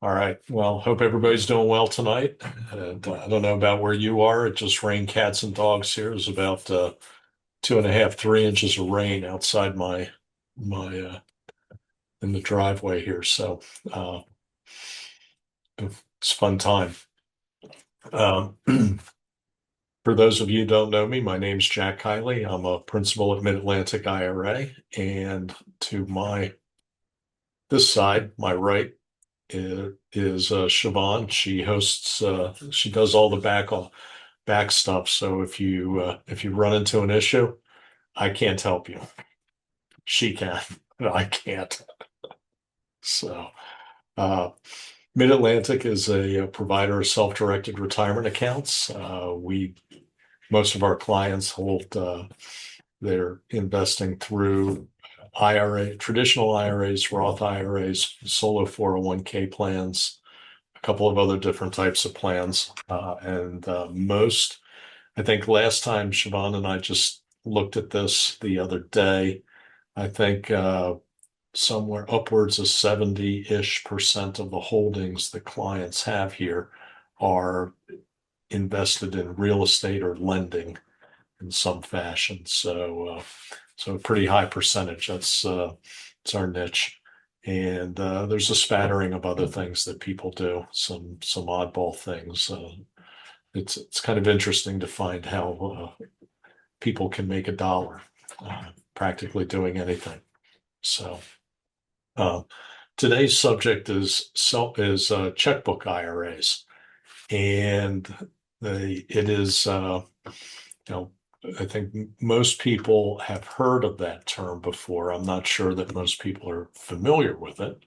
All right. Well, hope everybody's doing well tonight. And I don't know about where you are. It just rained cats and dogs here. It's about 2.5, 3 inches of rain outside my in the driveway here. So uh, it's a fun time. Um, for those of you who don't know me, my name's Jack Kiley. I'm a principal at MidAtlantic IRA, and to my this side, my right, is Siobhan. She hosts. She does all the back stuff. So if you run into an issue, I can't help you. She can, but I can't. So uh, Mid-Atlantic is a provider of self-directed retirement accounts. We Most of our clients hold their investing through IRA, traditional IRAs, Roth IRAs, solo 401k plans, a couple of other different types of plans, and most. I think last time Siobhan and I just looked at this the other day. I think somewhere upwards of 70-ish% of the holdings the clients have here are invested in real estate or lending in some fashion. So a pretty high percentage. It's our niche. And there's a spattering of other things that people do, some oddball things. It's kind of interesting to find how people can make a dollar practically doing anything. So uh, today's subject is checkbook IRAs, and it is you know I think most people have heard of that term before. I'm not sure that most people are familiar with it,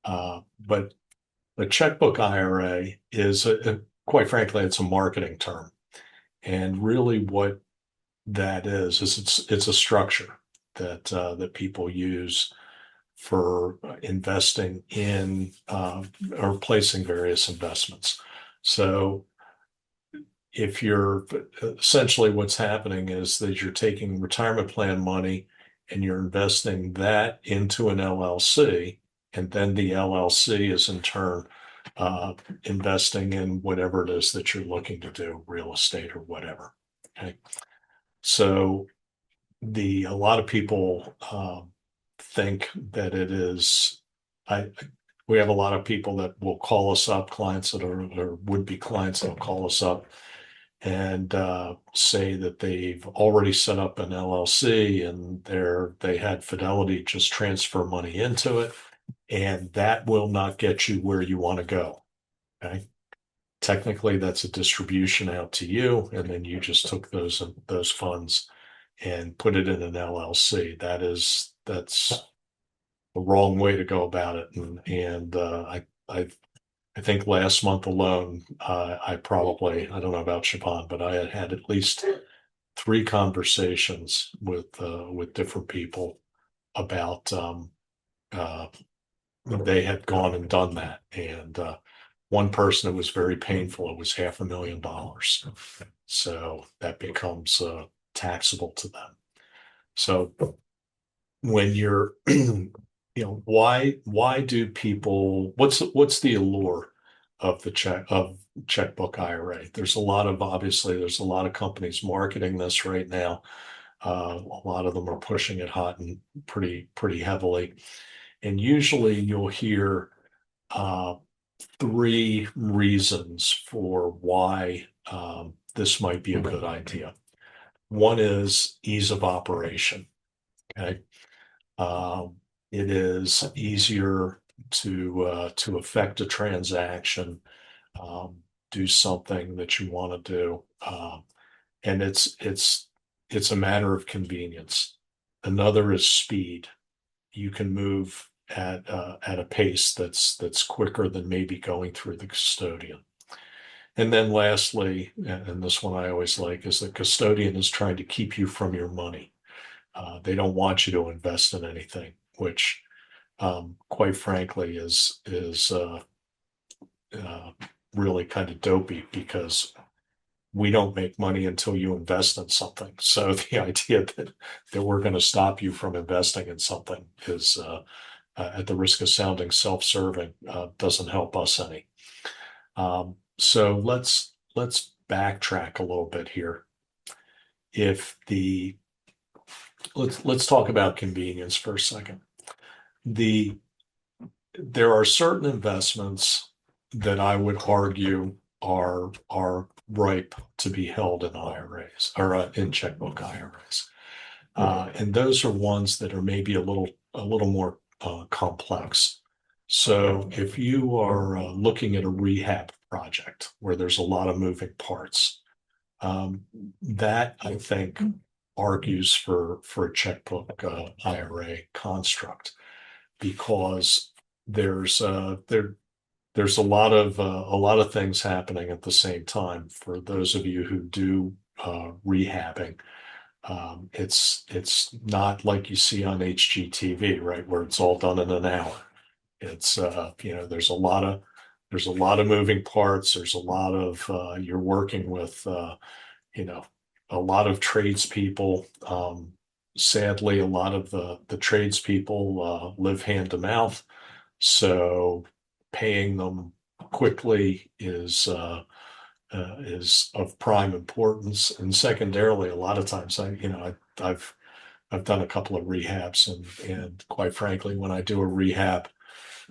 but a checkbook IRA is quite frankly, it's a marketing term, and really what that is it's a structure that people use for investing in or placing various investments. So if you're essentially what's happening is that you're taking retirement plan money and you're investing that into an LLC, and then the LLC is in turn uh, investing in whatever it is that you're looking to do, real estate or whatever. Okay. So a lot of people think that it is. I We have a lot of people that will call us up, clients that are or would be clients that will call us up and say that they've already set up an LLC and they had Fidelity just transfer money into it, and that will not get you where you want to go. Okay. Technically, that's a distribution out to you, and then you just took those funds and put it in an LLC. That's the wrong way to go about it. And I think last month alone, I don't know about Siobhan, but I had at least three conversations with different people about uh, they had gone and done that. And one person, it was very painful. It was $500,000. So that becomes taxable to them. So when you're, why do people, what's the allure of checkbook IRA? There's a lot of companies marketing this right now. A lot of them are pushing it hot and pretty heavily. And usually you'll hear uh, three reasons for why this might be a good idea. One is ease of operation. Okay. Um, it is easier to effect a transaction, um, do something that you want to do, and it's a matter of convenience. Another is speed. You can move at a pace that's quicker than maybe going through the custodian. And then lastly, and this one I always like, is the custodian is trying to keep you from your money. They don't want you to invest in anything, which, quite frankly, is uh, really kind of dopey because we don't make money until you invest in something. So the idea that we're going to stop you from investing in something at the risk of sounding self-serving, doesn't help us any. So let's backtrack a little bit here. If the let's talk about convenience for a second. There are certain investments that I would argue are ripe to be held in IRAs or in checkbook IRAs. And those are ones that are maybe a little more complex. So if you are looking at a rehab project where there's a lot of moving parts, that I think argues for a checkbook IRA construct, because there's there's a lot of things happening at the same time. For those of you who do rehabbing, it's not like you see on HGTV, right, where it's all done in an hour. It's there's a lot of moving parts. There's a lot of you're working with you know a lot of tradespeople. Sadly, a lot of the tradespeople live hand to mouth, so paying them quickly is of prime importance. And secondarily, a lot of times I've done a couple of rehabs, and quite frankly, when I do a rehab,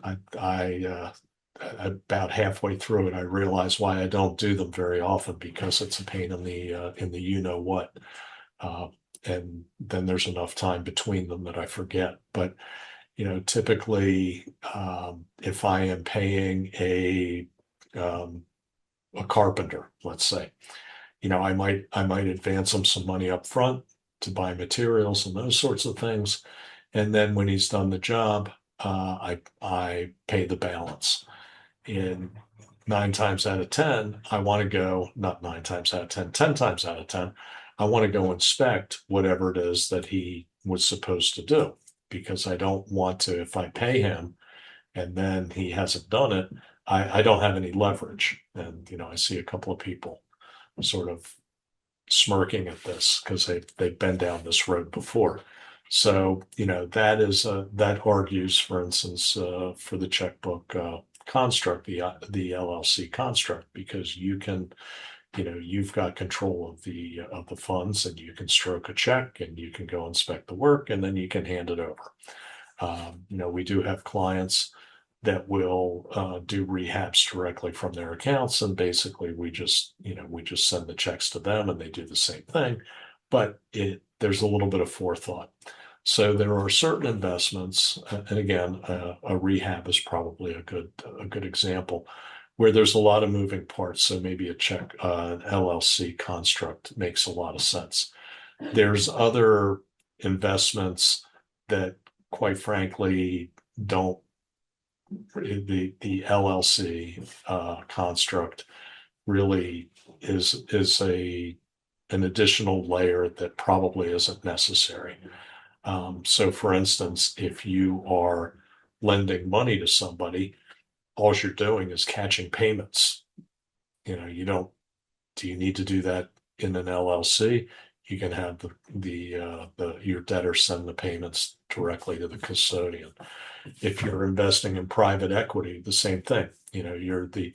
I about halfway through it, I realize why I don't do them very often, because it's a pain in the you know what. Uh, and then there's enough time between them that I forget. But typically, if I am paying a carpenter, let's say, I might advance him some money up front to buy materials and those sorts of things, and then when he's done the job, I pay the balance. And 9 times out of 10, I want to go, not 9 times out of 10, 10 times out of 10, I want to go inspect whatever it is that he was supposed to do, because I don't want to, if I pay him and then he hasn't done it, I don't have any leverage. And, I see a couple of people sort of smirking at this because they've been down this road before. So, that argues, for instance, for the checkbook construct, the LLC construct, because you've got control of the funds, and you can stroke a check, and you can go inspect the work, and then you can hand it over. We do have clients that will do rehabs directly from their accounts, and basically we just send the checks to them, and they do the same thing. But there's a little bit of forethought. So there are certain investments, and again, a rehab is probably a good example, where there's a lot of moving parts. So maybe an LLC construct makes a lot of sense. There's other investments that, quite frankly, don't. The LLC construct really is an additional layer that probably isn't necessary. So, for instance, if you are lending money to somebody, all you're doing is catching payments. You don't. Do you need to do that in an LLC? You can have your debtor send the payments directly to the custodian. If you're investing in private equity, the same thing. The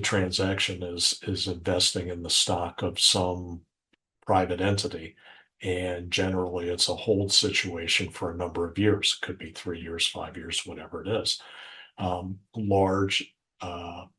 transaction is investing in the stock of some private entity, and generally it's a hold situation for a number of years. It could be 3 years, 5 years, whatever it is.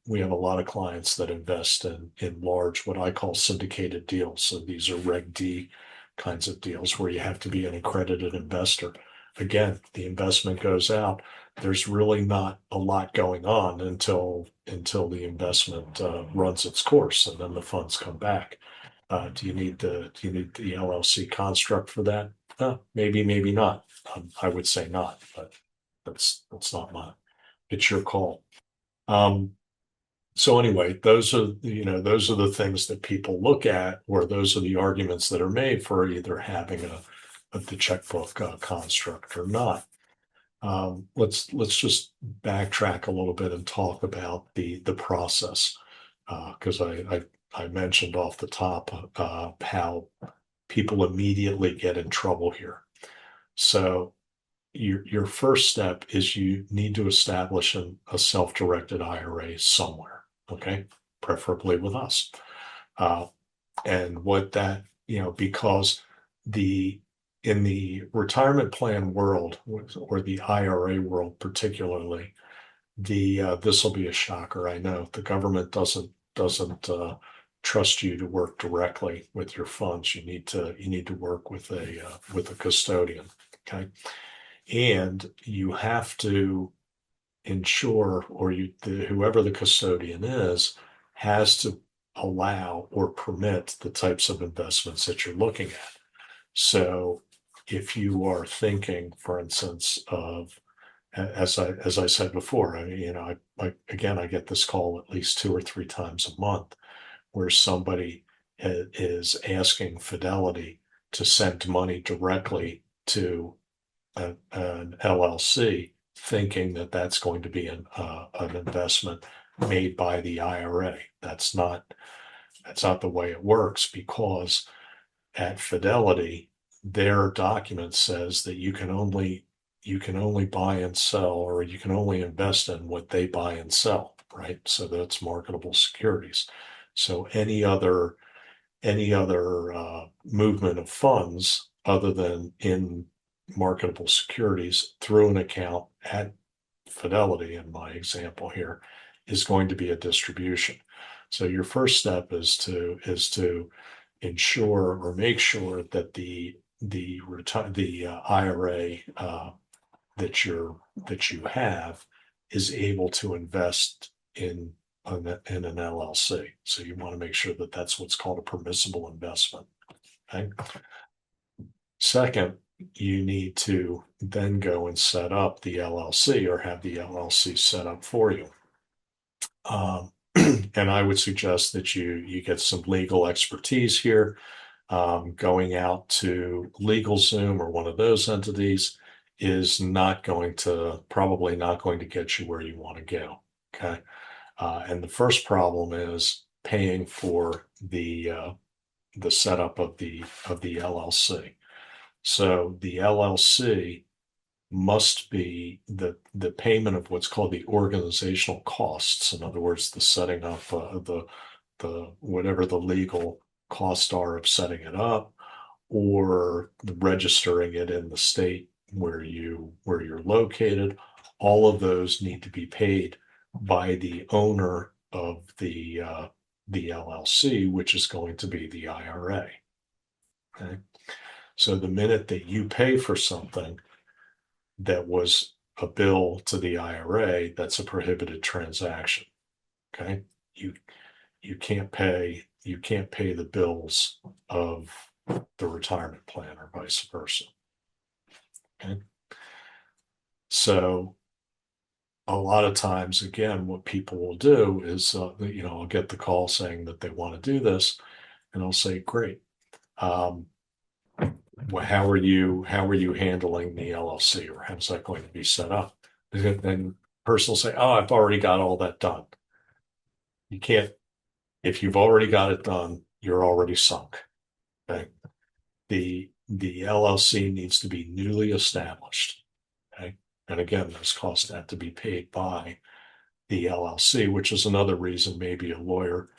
We have a lot of clients that invest in large, what I call syndicated deals. So these are Reg D kinds of deals where you have to be an accredited investor. Again, the investment goes out. There's really not a lot going on until the investment runs its course, and then the funds come back. Do you need the LLC construct for that? Maybe, maybe not. I would say not, but that's not mine. It's your call. So anyway, those are the things that people look at, or those are the arguments that are made for either having the checkbook construct or not. Let's just backtrack a little bit and talk about the process, because I mentioned off the top how people immediately get in trouble here. So your first step is you need to establish a self-directed IRA somewhere, okay? Preferably with us. And what that, because the in the retirement plan world or the IRA world particularly, this will be a shocker. I know the government doesn't trust you to work directly with your funds. You need to work with a custodian. Okay, and you have to ensure, or whoever the custodian is has to allow or permit the types of investments that you're looking at. So if you are thinking, for instance, of as I said before, I mean, I get this call at least 2 or 3 times a month where somebody is asking Fidelity to send money directly to an LLC, thinking that that's going to be an investment made by the IRA. That's not the way it works, because at Fidelity, their document says that you can only buy and sell, or you can only invest in what they buy and sell, right? So that's marketable securities. So any other movement of funds other than in marketable securities through an account at Fidelity, in my example here, is going to be a distribution. So your first step is to ensure or make sure that the IRA that you have is able to invest in an LLC. So you want to make sure that that's what's called a permissible investment. Okay. Second, you need to then go and set up the LLC, or have the LLC set up for you. And I would suggest that you get some legal expertise here. Going out to LegalZoom or one of those entities is probably not going to get you where you want to go. Okay. And the first problem is paying for the setup of the LLC. So the LLC must be the payment of what's called the organizational costs. In other words, the setting up the whatever the legal costs are of setting it up, or the registering it in the state where you're located. All of those need to be paid by the owner of the LLC, which is going to be the IRA. Okay. So the minute that you pay for something that was a bill to the IRA, that's a prohibited transaction. Okay. You can't pay the bills of the retirement plan, or vice versa. Okay. So a lot of times, again, what people will do is, I'll get the call saying that they want to do this, and I'll say, great. How are you handling the LLC, or how's that going to be set up? And the person will say, oh, I've already got all that done. You can't, if you've already got it done, you're already sunk. Okay. The LLC needs to be newly established. Okay. And again, those costs have to be paid by the LLC, which is another reason maybe a lawyer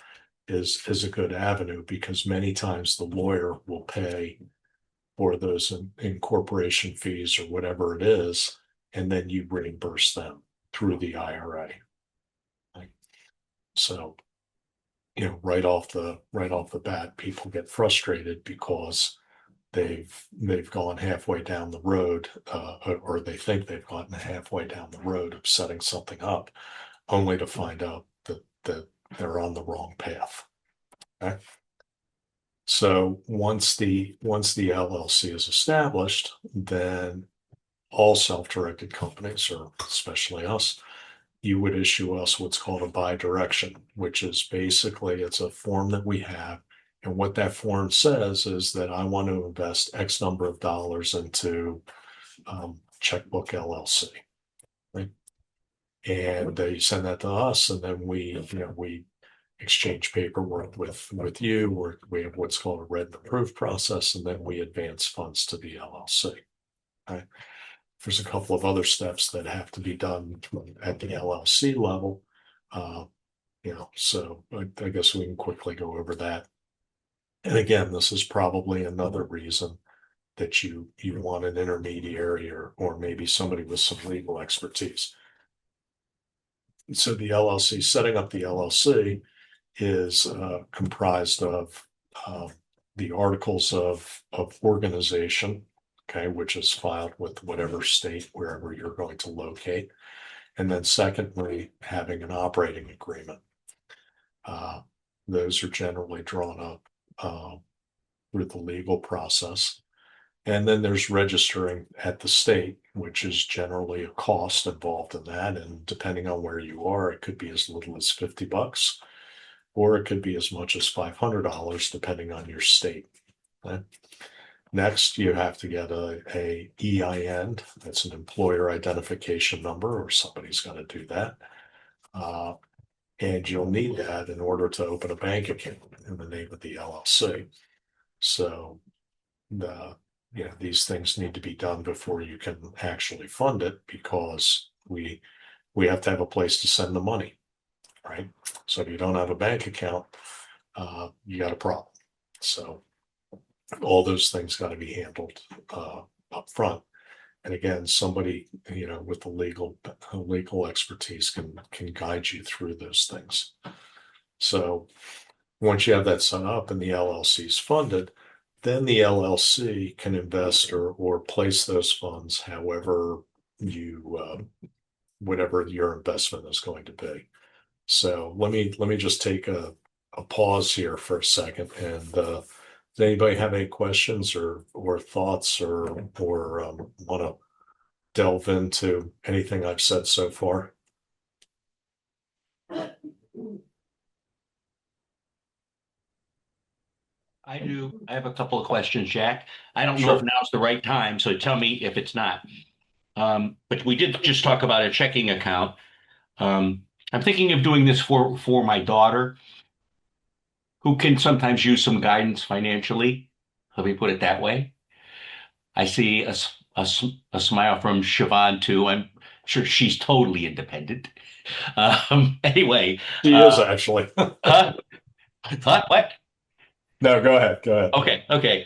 is a good avenue, because many times the lawyer will pay for those incorporation fees or whatever it is, and then you reimburse them through the IRA. Right? So, right off the bat, people get frustrated because they've gone halfway down the road, or they think they've gotten halfway down the road of setting something up, only to find out that they're on the wrong path. Okay? So once the LLC is established, then all self-directed companies, or especially us, you would issue us what's called a bi-direction, which is basically, it's a form that we have. And what that form says is that I want to invest X number of dollars into Checkbook LLC, right? And they send that to us, and then we exchange paperwork with you, or we have what's called a read and approve process, and then we advance funds to the LLC. Okay. there's a couple of other steps that have to be done at the LLC level. Uh, so I guess we can quickly go over that. And again, this is probably another reason that you want an intermediary or maybe somebody with some legal expertise. So the LLC, setting up the LLC is comprised of uh, the articles of organization, okay, which is filed with whatever state, wherever you're going to locate. And then secondly, having an operating agreement. Those are generally drawn up through the legal process. And then there's registering at the state, which is generally a cost involved in that. And depending on where you are, it could be as little as $50, or it could be as much as $500, depending on your state. Okay? Next, you have to get a EIN. That's an employer identification number, or somebody's going to do that. And you'll need that in order to open a bank account in the name of the LLC. So these things need to be done before you can actually fund it, because we have to have a place to send the money, right? So if you don't have a bank account, you got a problem. So all those things got to be handled up front. And again, somebody with the legal expertise can guide you through those things. So once you have that set up and the LLC is funded, then the LLC can invest or place those funds however whatever your investment is going to be. So let me just take a pause here for a second. And does anybody have any questions or thoughts or want to delve into anything I've said so far? I do. I have a couple of questions, Jack. I don't know if Sure. now's the right time, so tell me if it's not. But we did just talk about a checking account. I'm thinking of doing this for my daughter, who can sometimes use some guidance financially. Let me put it that way. I see a smile from Siobhan too. I'm sure she's totally independent. Anyway, She uh, is actually. huh? What? No, go ahead. Go ahead. Okay.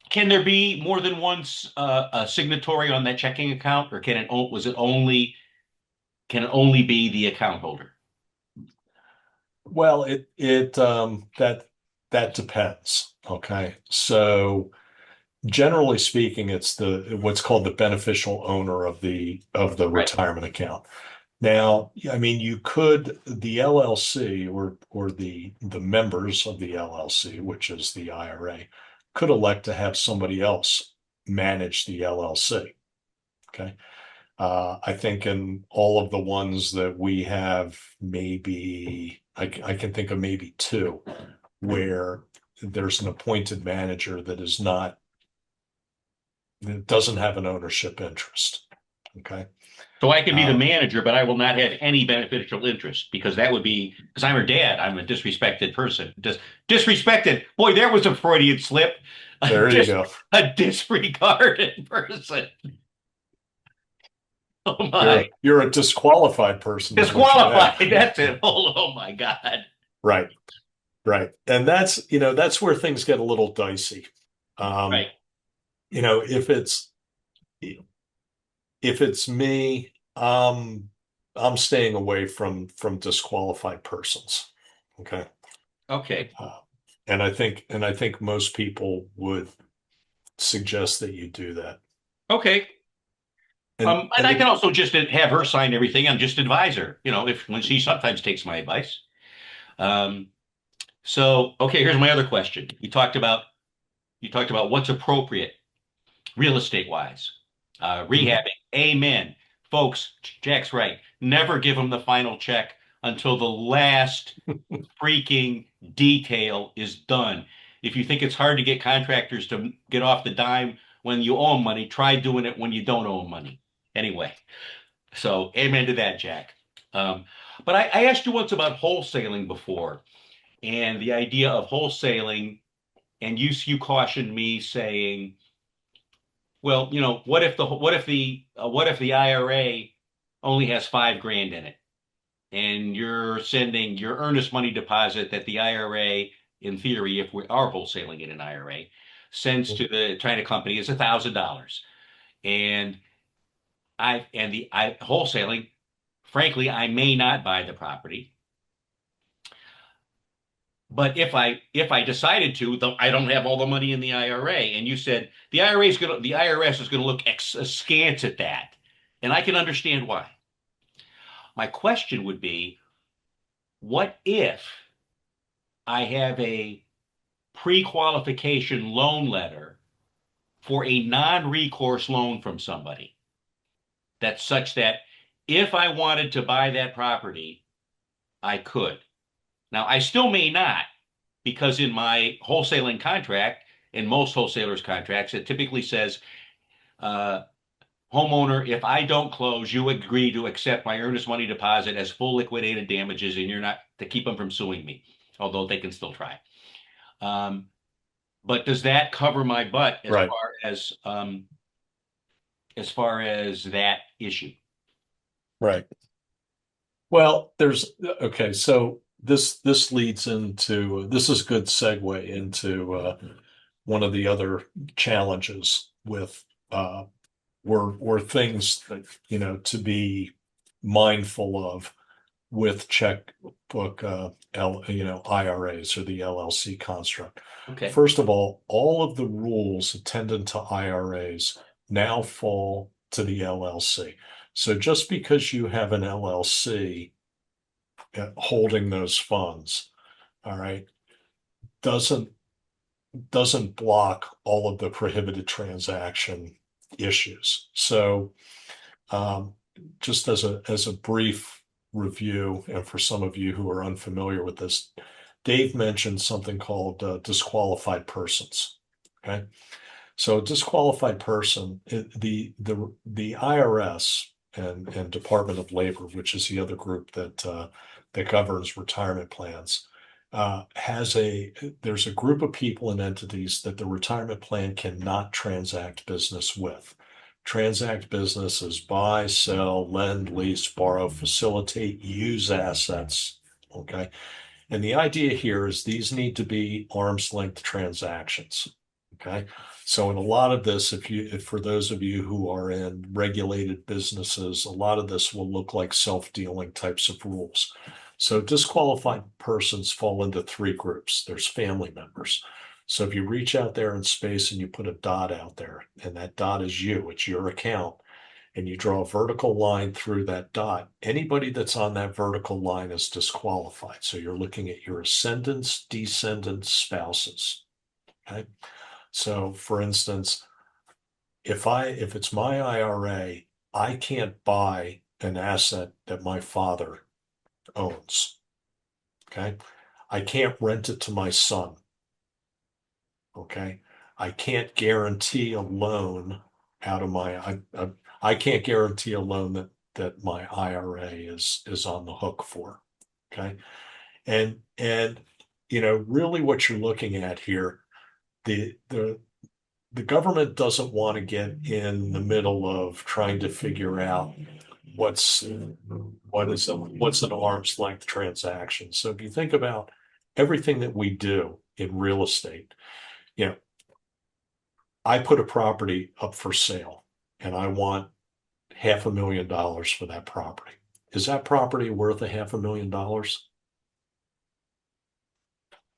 Can there be more than one a signatory on that checking account, or can it only be the account holder? Well, that depends. Okay. So generally speaking, it's what's called the beneficial owner of the Right. retirement account. Now, I mean, the LLC or the members of the LLC, which is the IRA, could elect to have somebody else manage the LLC. Okay. I think in all of the ones that we have, maybe I can think of maybe two where there's an appointed manager that doesn't have an ownership interest. Okay. So I can be the Uh, manager, but I will not have any beneficial interest because that would be because I'm her dad. I'm a disrespected person. Disrespected. Boy, there was a Freudian slip. A, there you dis, go. a disregarded person. Oh You're my. you're a disqualified person is what you have. Disqualified. That's it. Oh my God. Right. Right. And that's where things get a little dicey. Um, Right. if it's me, I'm staying away from disqualified persons. Okay. Okay. Uh, and I think most people would suggest that you do that. Okay. And And and I can the, also just have her sign everything. I'm just advise her, if when she sometimes takes my advice. Um, so okay, here's my other question. You talked about what's appropriate real estate wise. Mhm. Rehabbing. Amen. Folks, Jack's right. Never give them the final check until the last freaking detail is done. If you think it's hard to get contractors to get off the dime when you owe them money, try doing it when you don't owe them money. Anyway, so amen to that, Jack. Um, but I asked you once about wholesaling before, and the idea of wholesaling, and you cautioned me saying Well, what if the IRA only has 5 grand in it, and you're sending your earnest money deposit that the IRA, in theory, if we are wholesaling in an IRA, sends to the China company is $1,000, and I wholesaling, frankly, I may not buy the property. But if I decided to, though I don't have all the money in the IRA, and you said the IRS is gonna look askance at that, and I can understand why. My question would be, what if I have a pre-qualification loan letter for a non-recourse loan from somebody that's such that if I wanted to buy that property, I could. Now, I still may not, because in my wholesaling contract, in most wholesalers' contracts, it typically says, uh, homeowner, if I don't close, you agree to accept my earnest money deposit as full liquidated damages, and you're not to keep them from suing me, although they can still try. Um, but does that cover my butt Right. as far as that issue? Right. Well, there's okay. So this leads into this is a good segue into one of the other challenges with were things that to be mindful of with checkbook IRAs or the LLC construct. Okay. First of all of the rules attendant to IRAs now fall to the LLC. So just because you have an LLC holding those funds, all right, doesn't doesn't block all of the prohibited transaction issues. So um, just as a brief review, and for some of you who are unfamiliar with this, Dave mentioned something called disqualified persons. Okay, so a disqualified person, the IRS and Department of Labor, which is the other group that governs retirement plans, has there's a group of people and entities that the retirement plan cannot transact business with. Transact business is buy, sell, lend, lease, borrow, facilitate, use assets. Okay. And the idea here is these need to be arm's length transactions. Okay. So in a lot of this, if for those of you who are in regulated businesses, a lot of this will look like self-dealing types of rules. So disqualified persons fall into three groups. There's family members. So if you reach out there in space and you put a dot out there, and that dot is you, it's your account, and you draw a vertical line through that dot, anybody that's on that vertical line is disqualified. So you're looking at your ascendants, descendants, spouses. Okay. So for instance, if it's my IRA, I can't buy an asset that my father owns. Okay. I can't rent it to my son. Okay. I can't guarantee a loan out of I can't guarantee a loan that my IRA is on the hook for. Okay. And really what you're looking at here, the the the government doesn't want to get in the middle of trying to figure out what's what's an arm's length transaction. So if you think about everything that we do in real estate, you know, I put a property up for sale and I want $500,000 for that property. Is that property worth $500,000?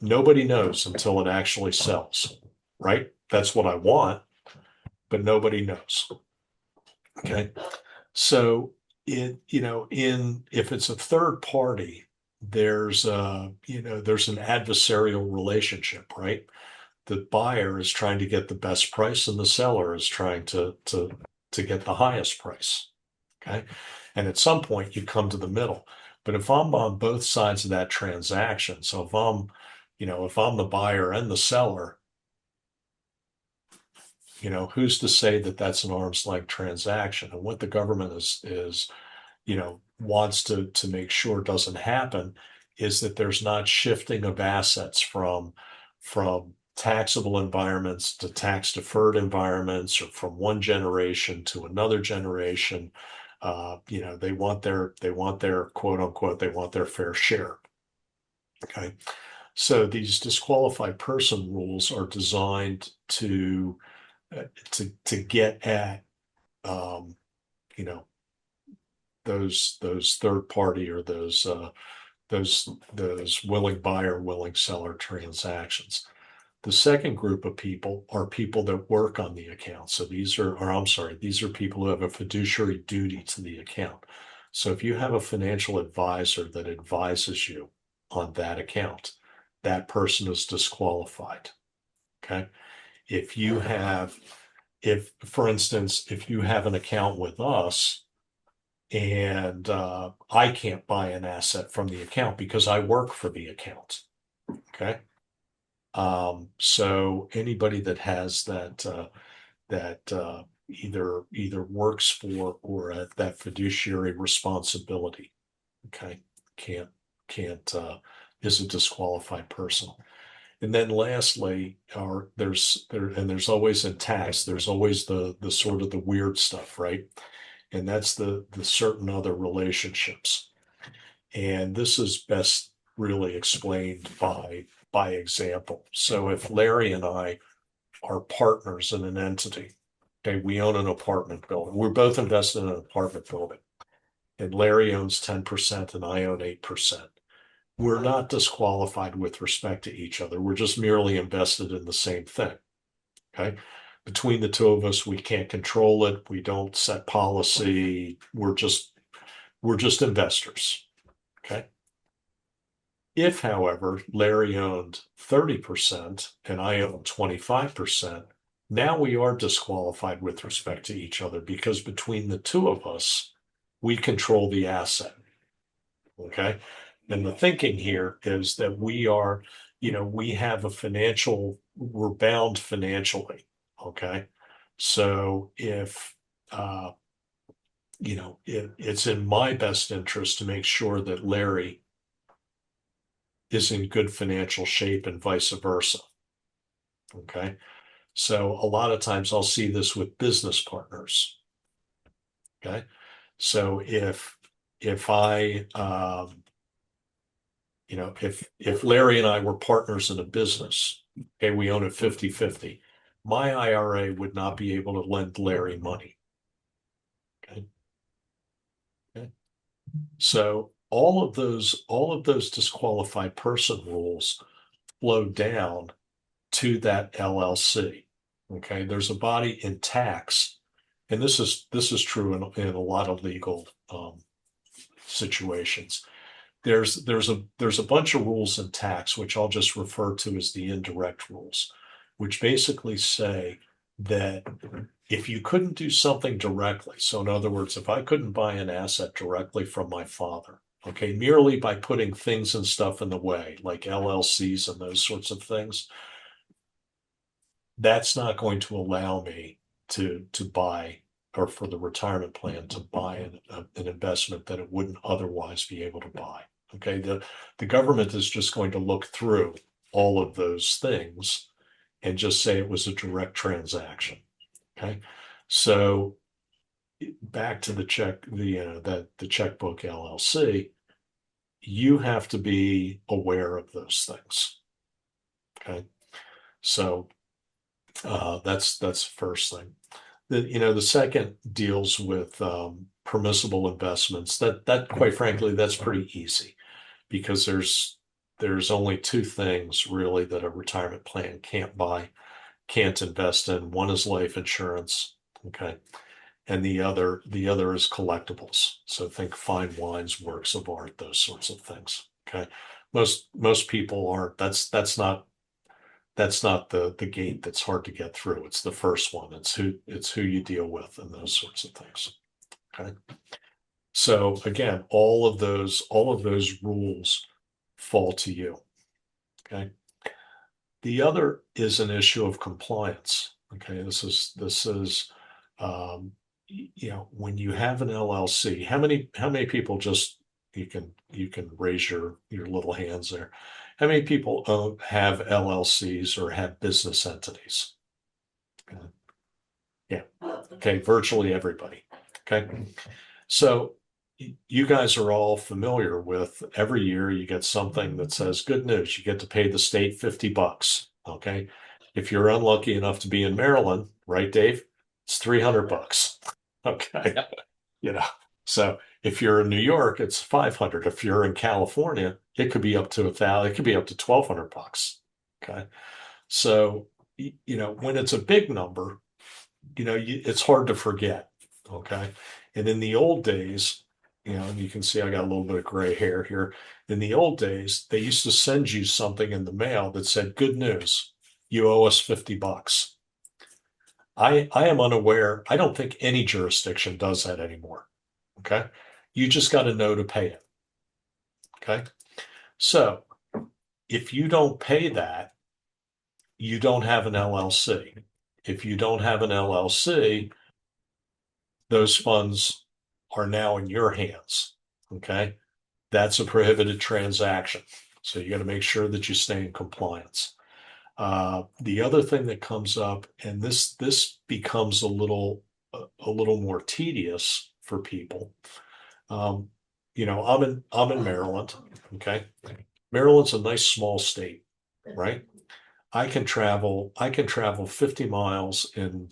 Nobody knows until it actually sells, right? That's what I want, but nobody knows. Okay. So in if it's a third party, there's an adversarial relationship, right? The buyer is trying to get the best price and the seller is trying to get the highest price. Okay. And at some point you come to the middle. But if I'm on both sides of that transaction, so if I'm the buyer and the seller, who's to say that that's an arm's length transaction? And what the government is wants to make sure doesn't happen is that there's not shifting of assets from taxable environments to tax deferred environments, or from one generation to another generation. They want their quote unquote, they want their fair share. Okay. So these disqualified person rules are designed to get at um, you know those third party, or those willing buyer, willing seller transactions. The second group of people are people that work on the account. So these are people who have a fiduciary duty to the account. So if you have a financial advisor that advises you on that account, that person is disqualified. Okay. If you have, for instance, if you have an account with us, and I can't buy an asset from the account because I work for the account. Okay. So anybody that has that either works for, or that fiduciary responsibility, okay, can't can't is a disqualified person. And then lastly, there's always in tax, there's always the sort of the weird stuff, right? And that's the certain other relationships. And this is best really explained by example. So if Larry and I are partners in an entity, okay, we own an apartment building. We're both invested in an apartment building, and Larry owns 10% and I own 8%. We're not disqualified with respect to each other. We're just merely invested in the same thing. Okay. Between the two of us, we can't control it. We don't set policy. We're just investors. Okay. If, however, Larry owned 30% and I own 25%, now we are disqualified with respect to each other, because between the two of us, we control the asset. Okay. And the thinking here is that we have we're bound financially. Okay. So if, it's in my best interest to make sure that Larry is in good financial shape and vice versa. Okay. So a lot of times I'll see this with business partners. Okay. So if I, if Larry and I were partners in a business, okay, we own it 50-50, my IRA would not be able to lend Larry money. Okay. Okay. So all of those disqualified person rules flow down to that LLC. Okay. There's a body in tax, and this is true in a lot of legal situations. There's a bunch of rules in tax, which I'll just refer to as the indirect rules, which basically say that if you couldn't do something directly, so in other words, if I couldn't buy an asset directly from my father, okay, merely by putting things and stuff in the way, like LLCs and those sorts of things, that's not going to allow me to buy, or for the retirement plan to buy an investment that it wouldn't otherwise be able to buy. Okay, the government is just going to look through all of those things and just say it was a direct transaction. Okay, so back to the Checkbook LLC, you have to be aware of those things. Okay, so that's the first thing. The second deals with permissible investments. That quite frankly, that's pretty easy, because there's only two things really that a retirement plan can't invest in. One is life insurance, okay, and the other is collectibles. So think fine wines, works of art, those sorts of things. Okay, most people aren't. That's not the gate that's hard to get through. It's the first one. It's who you deal with and those sorts of things. Okay. So again, all of those rules fall to you. Okay. The other is an issue of compliance. Okay. This is when you have an LLC, how many people just you can raise your little hands there. How many people have LLCs or have business entities? Yeah. Okay. Virtually everybody. Okay. So you guys are all familiar with every year you get something that says good news. You get to pay the state $50. Okay. If you're unlucky enough to be in Maryland, right, Dave? It's $300. Okay. Yep. You know, so if you're in New York, it's 500. If you're in California, it could be up to 1,000. It could be up to $1,200. Okay. So, when it's a big number, it's hard to forget. Okay. And in the old days, you can see I got a little bit of gray hair here. In the old days, they used to send you something in the mail that said, good news, you owe us $50. I am unaware. I don't think any jurisdiction does that anymore. Okay. You just got to know to pay it. Okay. So if you don't pay that, you don't have an LLC. If you don't have an LLC, those funds are now in your hands. Okay. That's a prohibited transaction. So you got to make sure that you stay in compliance. The other thing that comes up, and this becomes a little more tedious for people. I'm in Maryland. Okay. Maryland's a nice small state, right? I can travel 50 miles in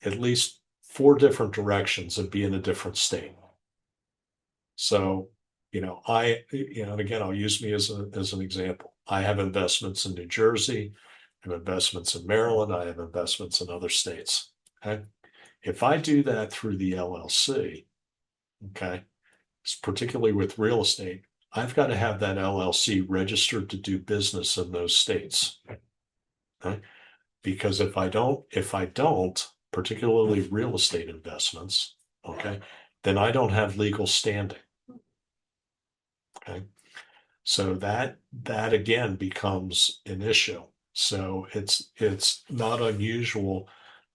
at least four different directions and be in a different state. So, and again, I'll use me as an example. I have investments in New Jersey, I have investments in Maryland, I have investments in other states. Okay. If I do that through the LLC, okay, particularly with real estate, I've got to have that LLC registered to do business in those states. Okay. Because if I don't, particularly real estate investments, okay, then I don't have legal standing. Okay. So that again becomes an issue. So it's not unusual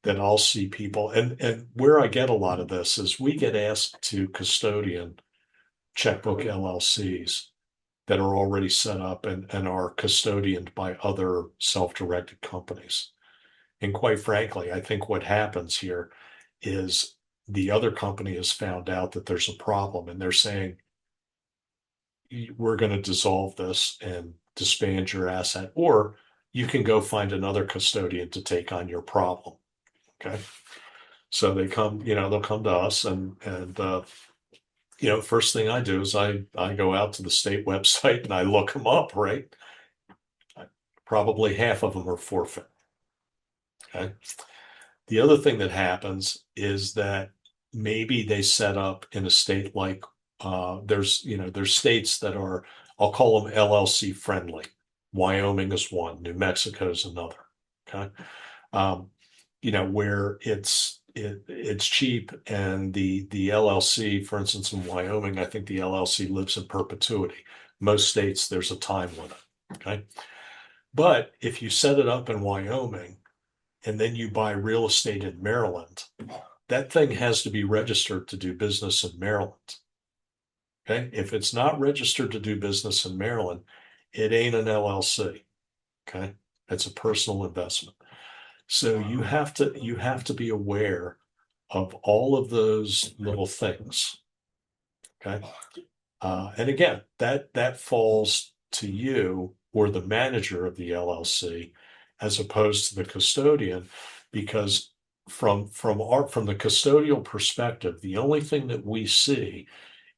that I'll see people, and where I get a lot of this is we get asked to custodian checkbook LLCs that are already set up and are custodianed by other self-directed companies. And quite frankly, I think what happens here is the other company has found out that there's a problem and they're saying, we're going to dissolve this and disband your asset, or you can go find another custodian to take on your problem. Okay. So they'll come to us and first thing I do is I go out to the state website and I look them up, right? Probably half of them are forfeit. Okay. The other thing that happens is that maybe they set up in a state like there's states that are, I'll call them LLC friendly. Wyoming is one, New Mexico is another. Okay. Where it's cheap and the LLC, for instance, in Wyoming, I think the LLC lives in perpetuity. Most states there's a time limit. Okay. But if you set it up in Wyoming and then you buy real estate in Maryland, that thing has to be registered to do business in Maryland. Okay. If it's not registered to do business in Maryland, it ain't an LLC. Okay. It's a personal investment. So you have to be aware of all of those little things. Okay. And again, that falls to you or the manager of the LLC as opposed to the custodian, because from the custodial perspective, the only thing that we see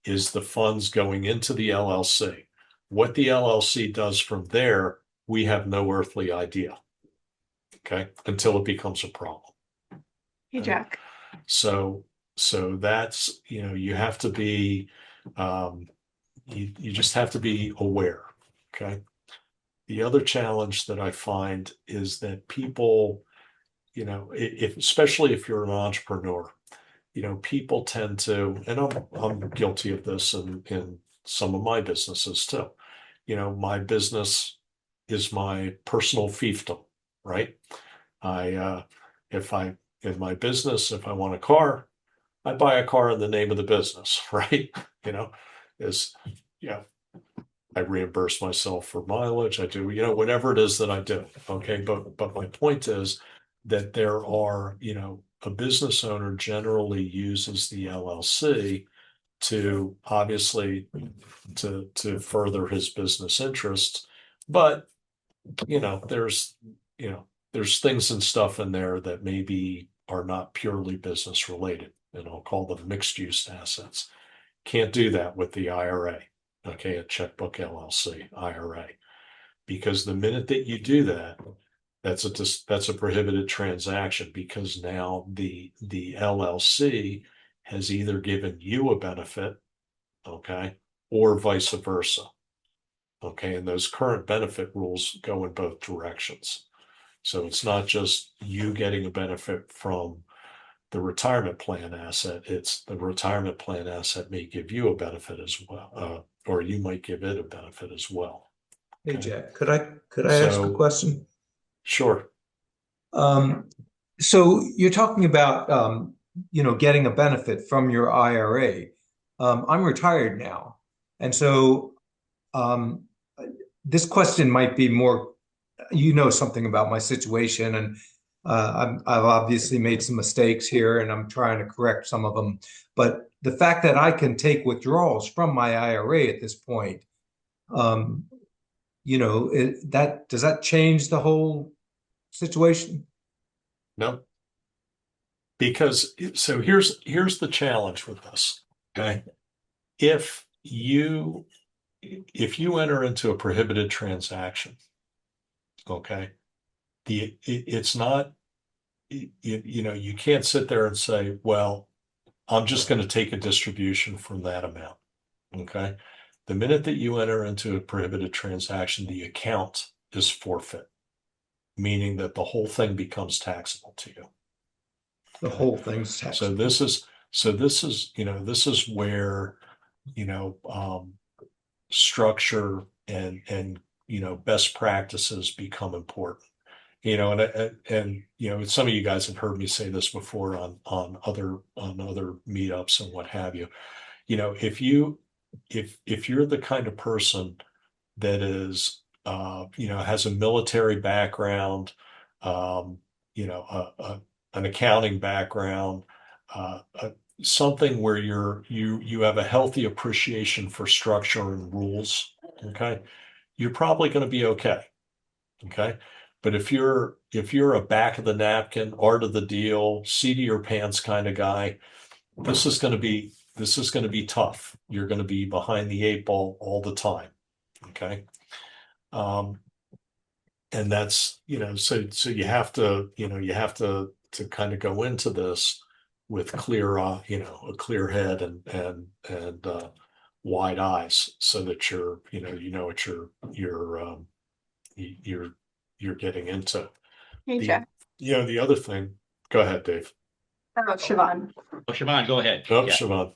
is the funds going into the LLC. What the LLC does from there, we have no earthly idea. Okay, until it becomes a problem. Hey, Jack. So that's you have to be you just have to be aware. Okay. The other challenge that I find is that people, if especially if you're an entrepreneur, people tend to, and I'm guilty of this in some of my businesses too. My business is my personal fiefdom, right? I if I in my business, if I want a car, I buy a car in the name of the business, right? is, I reimburse myself for mileage. I do, whatever it is that I do. Okay. But my point is that there are, a business owner generally uses the LLC to obviously to further his business interests. But, there's, there's things and stuff in there that maybe are not purely business related, and I'll call them mixed use assets. Can't do that with the IRA. Okay, a checkbook LLC IRA, because the minute that you do that, that's a prohibited transaction, because now the LLC has either given you a benefit, okay, or vice versa. Okay, and those current benefit rules go in both directions. So it's not just you getting a benefit from the retirement plan asset, it's the retirement plan asset may give you a benefit as well, or you might give it a benefit as well. Hey, Okay. Jack, could I ask a question? Sure. So you're talking about getting a benefit from your IRA. I'm retired now, and so um, this question might be more, something about my situation, and I've obviously made some mistakes here, and I'm trying to correct some of them. But the fact that I can take withdrawals from my IRA at this point, does that change the whole situation? No. Because so here's the challenge with this. Okay. If you enter into a prohibited transaction, okay, it's not, you can't sit there and say, well, I'm just going to take a distribution from that amount. Okay. The minute that you enter into a prohibited transaction, the account is forfeit, meaning that the whole thing becomes taxable to you. The whole thing's taxable. So this is where, structure and best practices become important. And some of you guys have heard me say this before on other meetups and what have you. If you're the kind of person that is has a military background, um, an accounting background, something where you have a healthy appreciation for structure and rules, okay, you're probably going to be okay. Okay. But if you're a back of the napkin, art of the deal, seat of your pants kind of guy, this is going to be tough. You're going to be behind the eight ball all the time. Okay. And that's, so you have to kind of go into this with a clear head and wide eyes, so that what you're getting into. Hey, Jack. The other thing, go ahead, Dave. Oh, Siobhan. Oh, Siobhan, go ahead. Oh, Yeah. Siobhan.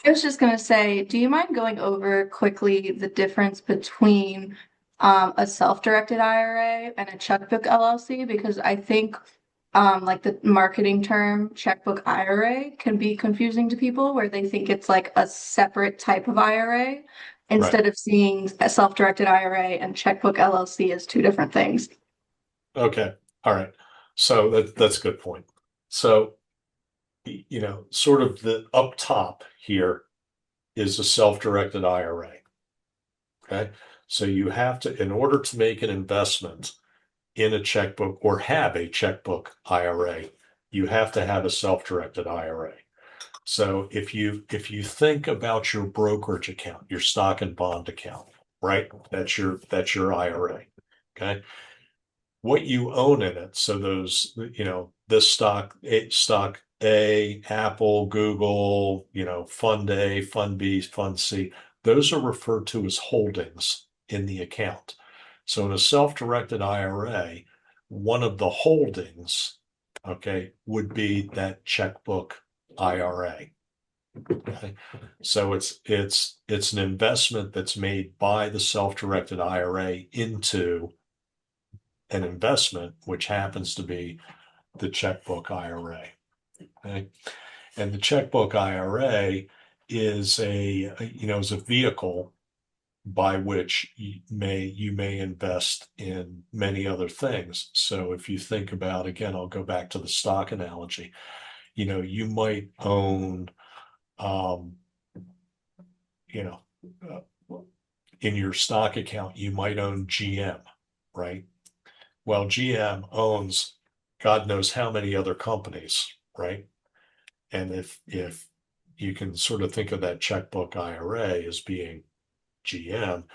I was just going to say, do you mind going over quickly the difference between a self-directed IRA and a checkbook LLC? Because I think like the marketing term checkbook IRA can be confusing to people, where they think it's like a separate type of IRA instead of seeing a self-directed IRA and checkbook LLC as two different things. Okay. All right. So that's a good point. So, sort of the up top here is a self-directed IRA. Okay. So you have to, in order to make an investment in a checkbook or have a checkbook IRA, you have to have a self-directed IRA. So if you think about your brokerage account, your stock and bond account, right? That's your IRA. Okay. What you own in it. So those, this stock A, Apple, Google, Fund A, Fund B, Fund C, those are referred to as holdings in the account. So in a self-directed IRA, one of the holdings, okay, would be that checkbook IRA. Okay. So it's an investment that's made by the self-directed IRA into an investment, which happens to be the checkbook IRA. Okay. And the checkbook IRA is is a vehicle by which you may invest in many other things. So if you think about, again, I'll go back to the stock analogy. You might own, um, you know, in your stock account, you might own GM, right? Well, GM owns God knows how many other companies, right? And if you can sort of think of that checkbook IRA as being GM,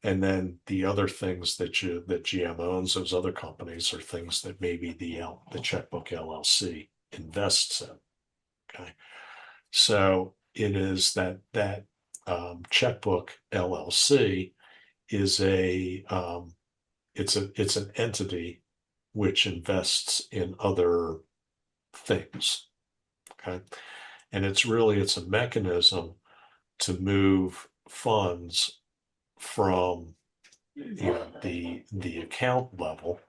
and then the other things that GM owns, those other companies, are things that maybe the checkbook LLC invests in. Okay, so it is that checkbook LLC is it's an entity which invests in other things. Okay, and it's a mechanism to move funds from the account level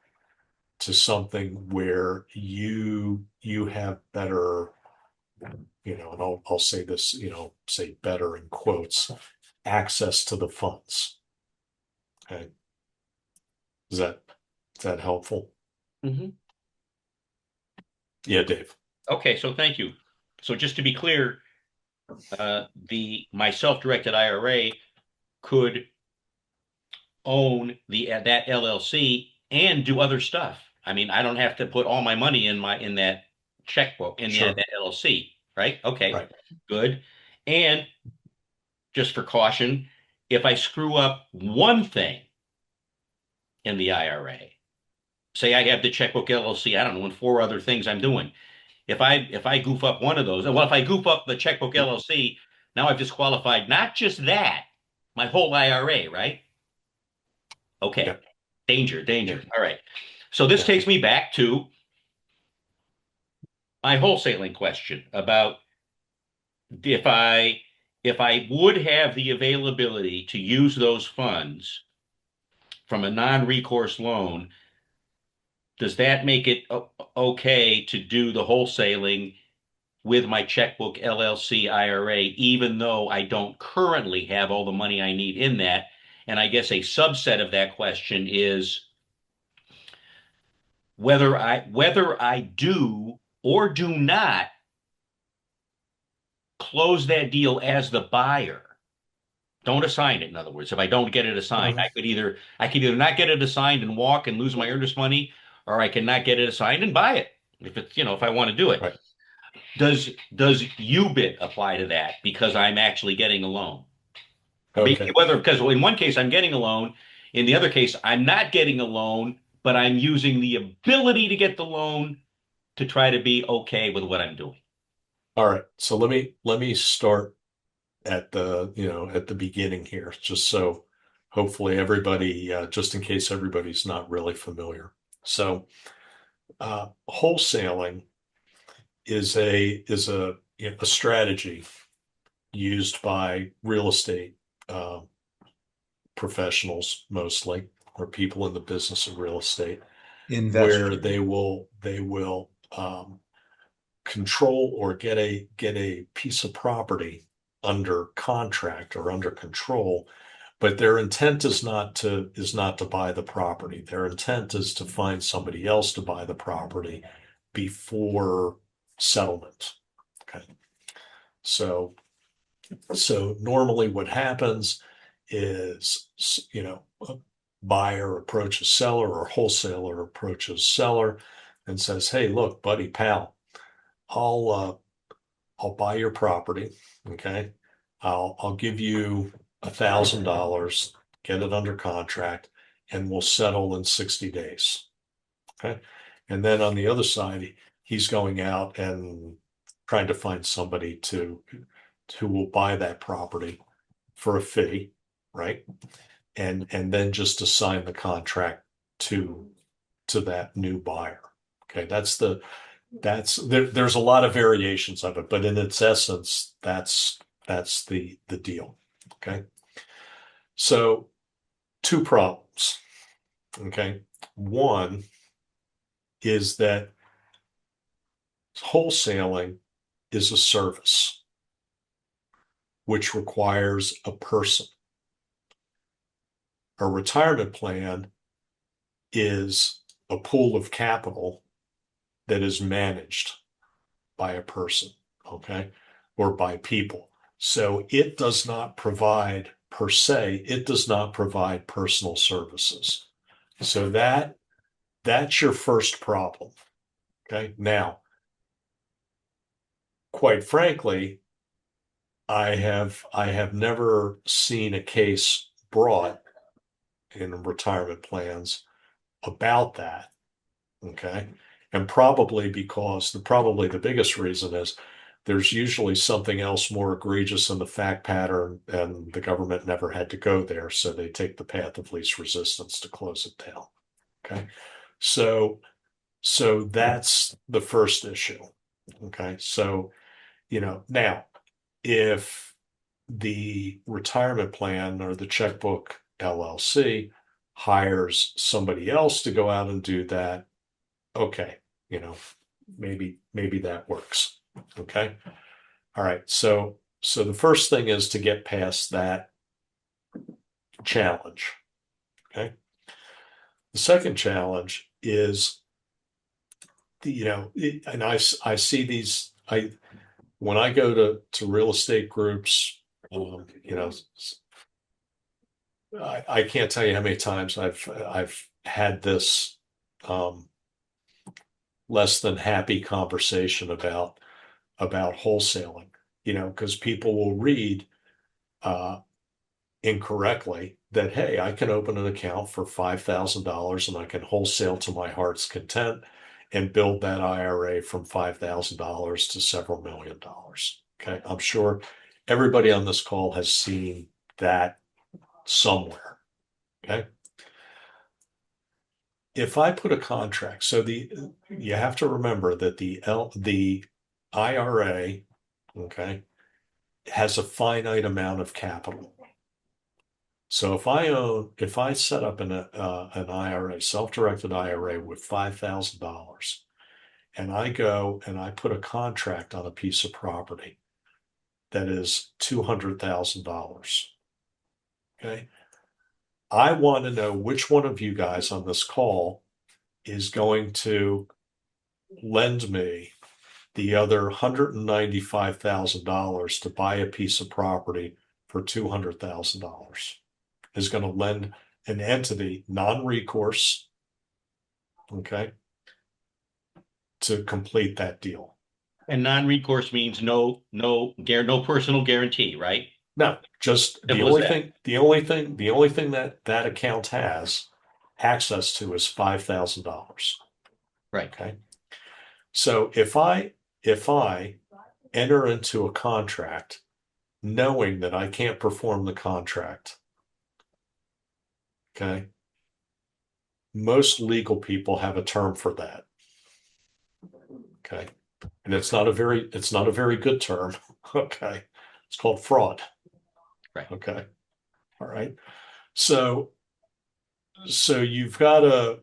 to something where you have better, and I'll say this, say better in quotes, access to the funds. Okay, is that helpful? Mhm. Yeah, Dave. Okay, so thank you. So just to be clear, my self-directed IRA could own that LLC and do other stuff. I mean, I don't have to put all my money in that checkbook in Sure. that LLC, right? Okay, Right. good. And just for caution, if I screw up one thing in the IRA, say I have the checkbook LLC, I don't know, and four other things I'm doing. If I goof up one of those, well, if I goof up the checkbook LLC, now I've disqualified not just that, my whole IRA, right? Okay. Yeah. Danger, danger. Yeah. All right. So this Yeah. takes me back to my wholesaling question about if I would have the availability to use those funds from a non-recourse loan, does that make it okay to do the wholesaling with my checkbook LLC IRA, even though I don't currently have all the money I need in that? And I guess a subset of that question is whether I do or do not close that deal as the buyer. Don't assign it, in other words. If I don't get it assigned, Mhm. I could either not get it assigned and walk and lose my earnest money, or I can not get it assigned and buy it if I want to do it. Right. Does UBIT apply to that because I'm actually getting a loan? Okay. Because in one case I'm getting a loan, in the other case I'm not getting a loan, but I'm using the ability to get the loan to try to be okay with what I'm doing. All right. So let me start at the beginning here, just so hopefully everybody, just in case everybody's not really familiar. So wholesaling is a strategy used by real estate uh, professionals mostly, or people in the business of real estate, where Investor. they will control or get a piece of property under contract or under control, but their intent is not to buy the property. Their intent is to find somebody else to buy the property before settlement. Okay. So normally what happens is, a buyer approaches seller or wholesaler approaches seller and says, "Hey, look, buddy, pal, I'll buy your property. Okay. I'll give you $1,000, get it under contract, and we'll settle in 60 days." Okay. And then on the other side, he's going out and trying to find somebody who will buy that property for a fee, right? And then just assign the contract to that new buyer. Okay. There's a lot of variations of it, but in its essence, that's the deal. Okay. So two problems. Okay. One is that wholesaling is a service. which requires a person. A retirement plan is a pool of capital that is managed by a person, okay, or by people. So it does not provide, per se, it does not provide personal services. So that's your first problem. Okay. Now, quite frankly, I have never seen a case brought in retirement plans about that. Okay. And probably because probably the biggest reason is there's usually something else more egregious in the fact pattern, and the government never had to go there. So they take the path of least resistance to close it down. Okay. So that's the first issue. Okay. So, now if the retirement plan or the Checkbook LLC hires somebody else to go out and do that, okay, maybe that works. Okay. All right. So the first thing is to get past that challenge. Okay. The second challenge is, and I see these, when I go to real estate groups, I can't tell you how many times I've had this less than happy conversation about wholesaling, because people will read incorrectly that, hey, I can open an account for $5,000 and I can wholesale to my heart's content and build that IRA from $5,000 to several $1,000,000. Okay. I'm sure everybody on this call has seen that somewhere. Okay. If I put a contract, so you have to remember that the IRA, okay, has a finite amount of capital. So if I set up an IRA, self-directed IRA with $5,000, and I go and I put a contract on a piece of property that is $200,000, okay, I want to know which one of you guys on this call is going to lend me the other $195,000 to buy a piece of property for $200,000, is going to lend an entity, non-recourse, okay, to complete that deal. And non-recourse means no personal guarantee, right? No, just the Simple as only thing that account has access to is $5,000. Right. Okay. So if I enter into a contract knowing that I can't perform the contract, okay, most legal people have a term for that. Okay. And it's not a very good term. Okay. It's called fraud. Right. Okay. All right. So you've got to,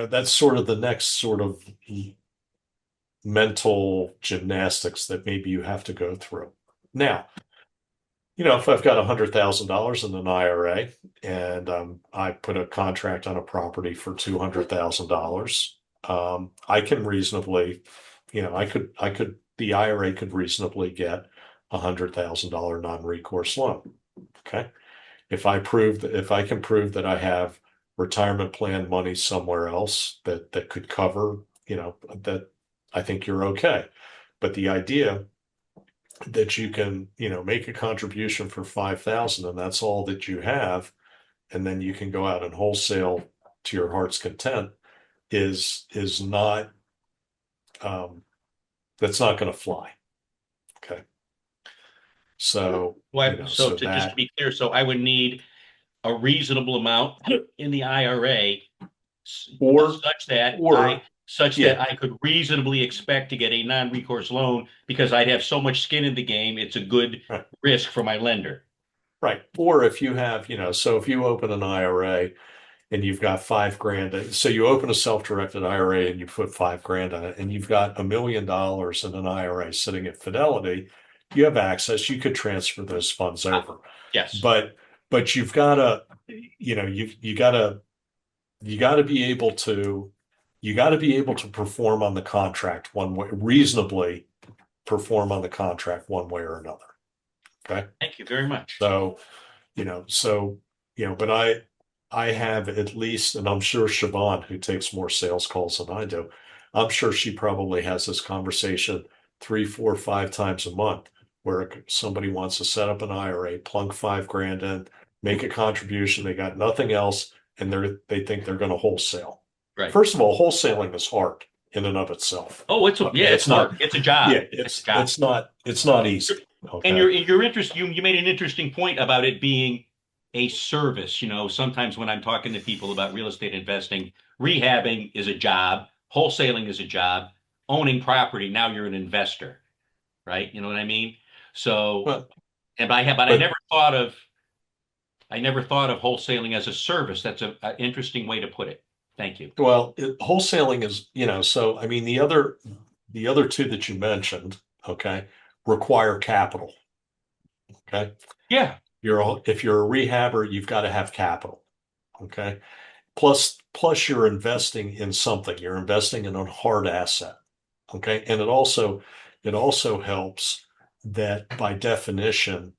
that's sort of the next sort of mental gymnastics that maybe you have to go through. Now, if I've got $100,000 in an IRA and I put a contract on a property for $200,000, I can reasonably, the IRA could reasonably get $100,000 non-recourse loan. Okay. If I can prove that I have retirement plan money somewhere else that could cover, that, I think you're okay. But the idea that you can, make a contribution for $5,000 and that's all that you have, and then you can go out and wholesale to your heart's content is not, that's not going to fly. Okay. So, Just to be clear, so I would need a reasonable amount in the IRA such that I could reasonably expect to get a non-recourse loan because I'd have so much skin in the game. It's a good risk for my lender. Right. Or if you have, so if you open an IRA and you've got $5,000, so you open a self-directed IRA and you put $5,000 on it, and you've got $1,000,000 in an IRA sitting at Fidelity, you have access. You could transfer those funds over, Yes. but you've got to, you got to be able to, perform on the contract one way, reasonably perform on the contract one way or another. Okay. Thank you very much. So, but I have at least, and I'm sure Siobhan, who takes more sales calls than I do, I'm sure she probably has this conversation 3, 4, 5 times a month where somebody wants to set up an IRA, plunk $5,000 in, make a contribution. They got nothing else, and they think they're going to wholesale. Right. First of all, wholesaling is hard in and of itself. Oh, it's not, hard. It's a job. Yeah, it's not easy. Okay. And your interest, you made an interesting point about it being a service. Sometimes when I'm talking to people about real estate investing, rehabbing is a job, wholesaling is a job, owning property, now you're an investor, right? You know what I mean? So, Well, I never thought of wholesaling as a service. That's an interesting way to put it. Thank you. Well, wholesaling is, so I mean, the other two that you mentioned, okay, require capital. Okay. Yeah. If you're a rehabber, you've got to have capital. Okay. Plus you're investing in something. You're investing in a hard asset. Okay. And it also helps that by definition,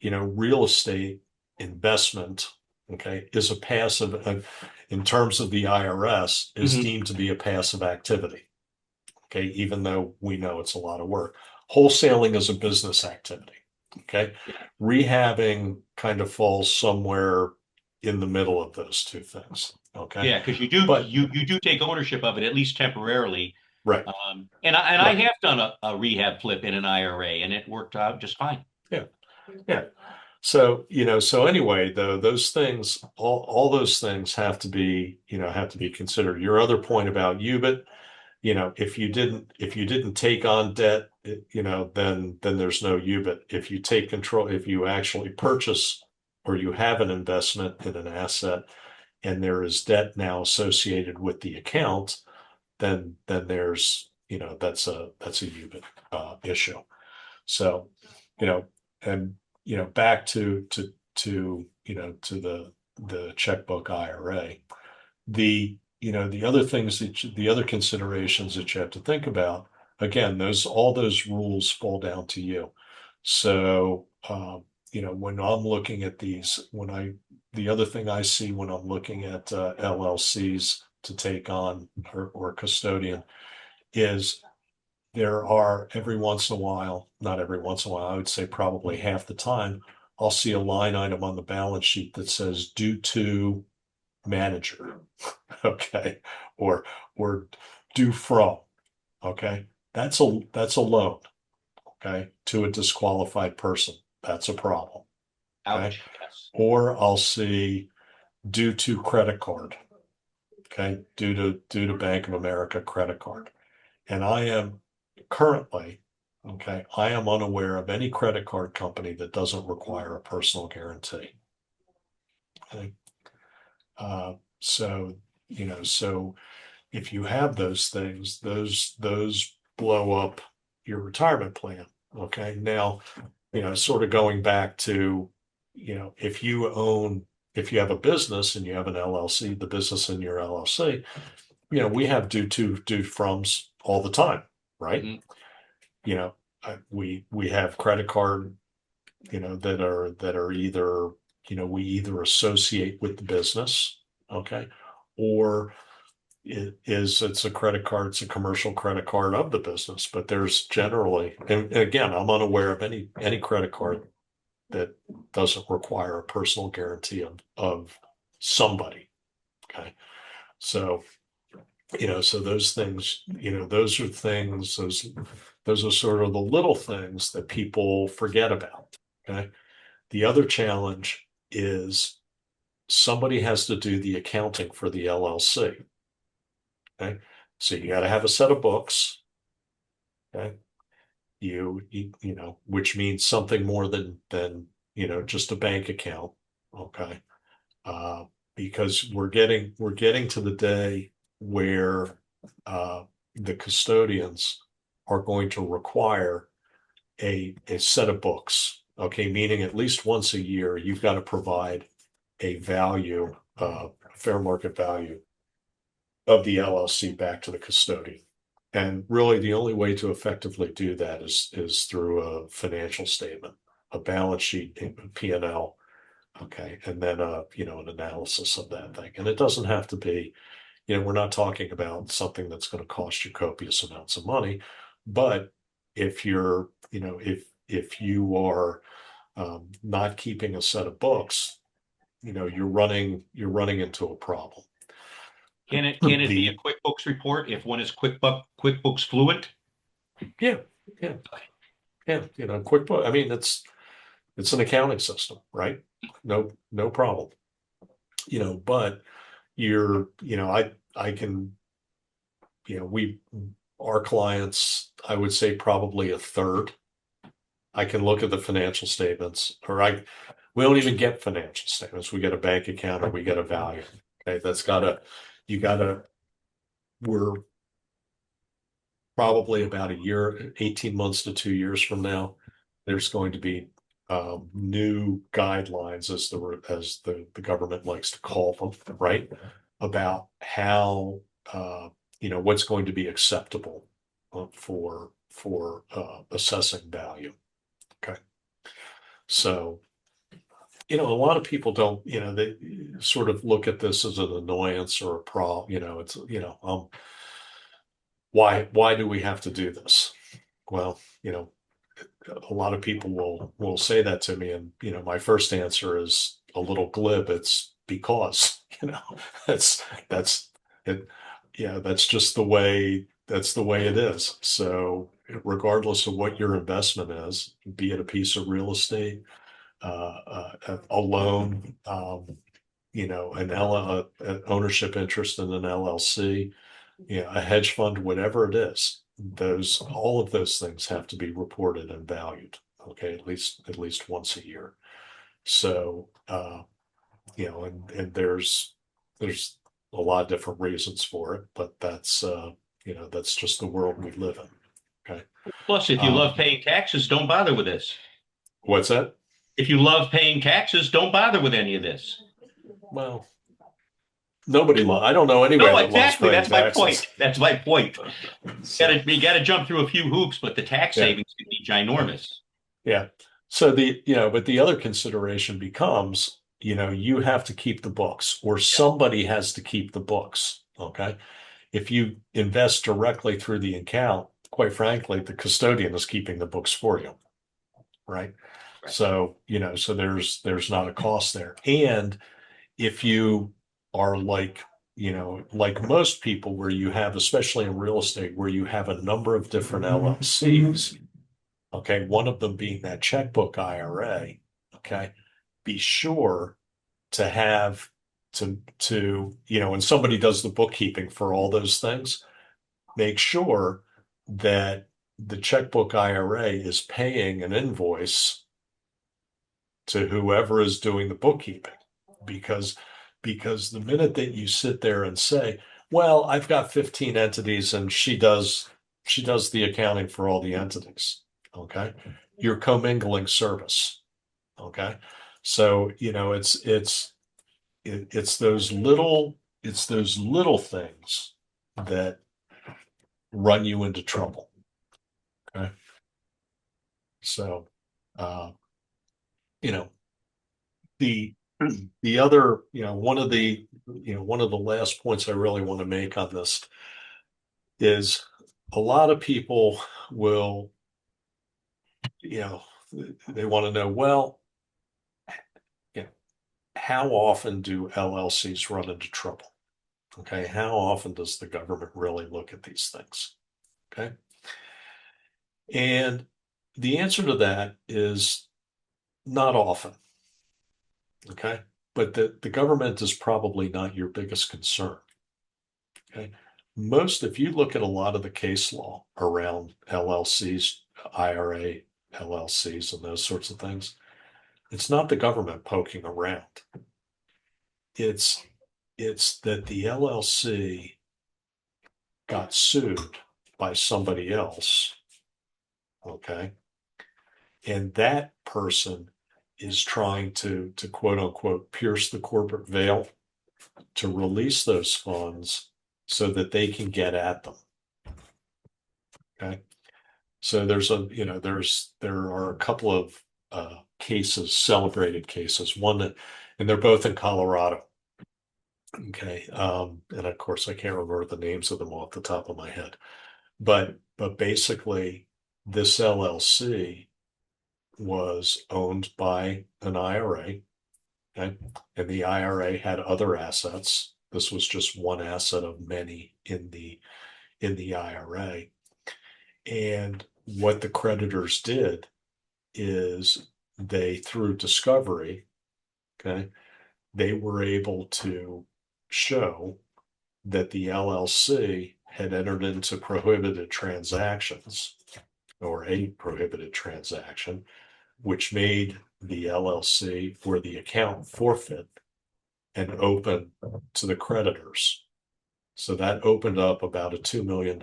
real estate investment, okay, is a passive, in terms of the IRS, is deemed to be a passive activity. Okay. Even though we know it's a lot of work. Wholesaling is a business activity. Okay. Rehabbing kind of falls somewhere in the middle of those two things. Okay. Yeah, because you do take ownership of it, at least temporarily. Right. I have done a rehab flip in an IRA, and it worked out just fine. Yeah. Yeah. So, so anyway, though, those things, all those things have to be considered. Your other point about UBIT, if you didn't take on debt, then there's no UBIT. If you take control, if you actually purchase or you have an investment in an asset and there is debt now associated with the account, then there's, that's a UBIT issue. So, and back to the checkbook IRA, the other considerations that you have to think about, again, all those rules fall down to you. So, when I'm looking at these, the other thing I see when I'm looking at LLCs to take on or custodian is there are every once in a while, not every once in a while, I would say probably half the time, I'll see a line item on the balance sheet that says due to manager, okay, or due from, okay. That's a loan, okay, to a disqualified person. That's a problem. Okay. Ouch. Yes. Or I'll see due to credit card, okay, due to Bank of America credit card. And I am currently, okay, I am unaware of any credit card company that doesn't require a personal guarantee. Okay. So if you have those things, those blow up your retirement plan. Okay. Now, sort of going back to, if you have a business and you have an LLC, the business in your LLC, we have due froms all the time, right? Mm-hmm. We have credit card, that are either, we either associate with the business, okay, or it's a credit card, it's a commercial credit card of the business, but there's generally, and again, I'm unaware of any credit card that doesn't require a personal guarantee of somebody. Okay. So, so those things, those are things, those are sort of the little things that people forget about. Okay. The other challenge is somebody has to do the accounting for the LLC. Okay. So you got to have a set of books. Okay. Which means something more than just a bank account. Okay. Because we're getting to the day where the custodians are going to require a set of books. Okay, meaning at least once a year, you've got to provide a value, fair market value of the LLC back to the custodian. And really, the only way to effectively do that is through a financial statement, a balance sheet, P&L, okay, and then an analysis of that thing. And it doesn't have to be, we're not talking about something that's going to cost you copious amounts of money, but if you're, if you are not keeping a set of books, you're running into a problem. Can it be a QuickBooks report if one is QuickBooks fluent? Yeah. QuickBooks. I mean, it's an accounting system, right? No problem. But I can, our clients, I would say probably a third. I can look at the financial statements, we don't even get financial statements. We get a bank account or we get a value. Okay, we're probably about a year, 18 months to 2 years from now, there's going to be new guidelines, as the government likes to call them, right? About how, what's going to be acceptable for assessing value. Okay. So, a lot of people don't, they sort of look at this as an annoyance or a problem, it's, why do we have to do this? Well, a lot of people will say that to me, and my first answer is a little glib. It's because, that's it. Yeah, that's just the way it is. So regardless of what your investment is, be it a piece of real estate, a loan, an ownership interest in an LLC, a hedge fund, whatever it is, all of those things have to be reported and valued. Okay, at least once a year. So, and there's a lot of different reasons for it, but that's just the world we live in. Okay. Plus, if you love paying taxes, don't bother with this. What's that? If you love paying taxes, don't bother with any of this. Well, I don't know anybody that loves paying That's my taxes. point. That's my point. So, You got to jump through a few hoops, but the tax savings can be ginormous. yeah. So but the other consideration becomes, you have to keep the books, or somebody has to keep the books. Okay. If you invest directly through the account, quite frankly, the custodian is keeping the books for you. Right. So, so there's not a cost there. And if you are like most people, where you have, especially in real estate, where you have a number of different LLCs, okay, one of them being that checkbook IRA, okay, be sure to have when somebody does the bookkeeping for all those things, make sure that the checkbook IRA is paying an invoice to whoever is doing the bookkeeping, because the minute that you sit there and say, well, I've got 15 entities and she does the accounting for all the entities, okay, you're commingling service. Okay, so it's those little things that run you into trouble. Okay, so the other, one of the last points I really want to make on this is, a lot of people will, they want to know, well, how often do LLCs run into trouble? Okay, how often does the government really look at these things? Okay, and the answer to that is not often. Okay, but the government is probably not your biggest concern. Okay, if you look at a lot of the case law around LLCs, IRA, LLCs, and those sorts of things, it's not the government poking around. It's that the LLC got sued by somebody else, okay, And that person is trying to quote unquote pierce the corporate veil to release those funds so that they can get at them. Okay. So there are a couple of cases, celebrated cases, one that, and they're both in Colorado. Okay. And of course I can't remember the names of them off the top of my head, but basically this LLC was owned by an IRA. Okay. And the IRA had other assets. This was just one asset of many in the IRA. And what the creditors did is they, through discovery, okay, they were able to show that the LLC had entered into prohibited transactions or a prohibited transaction, which made the LLC or the account forfeit and open to the creditors. So that opened up about a $2 million,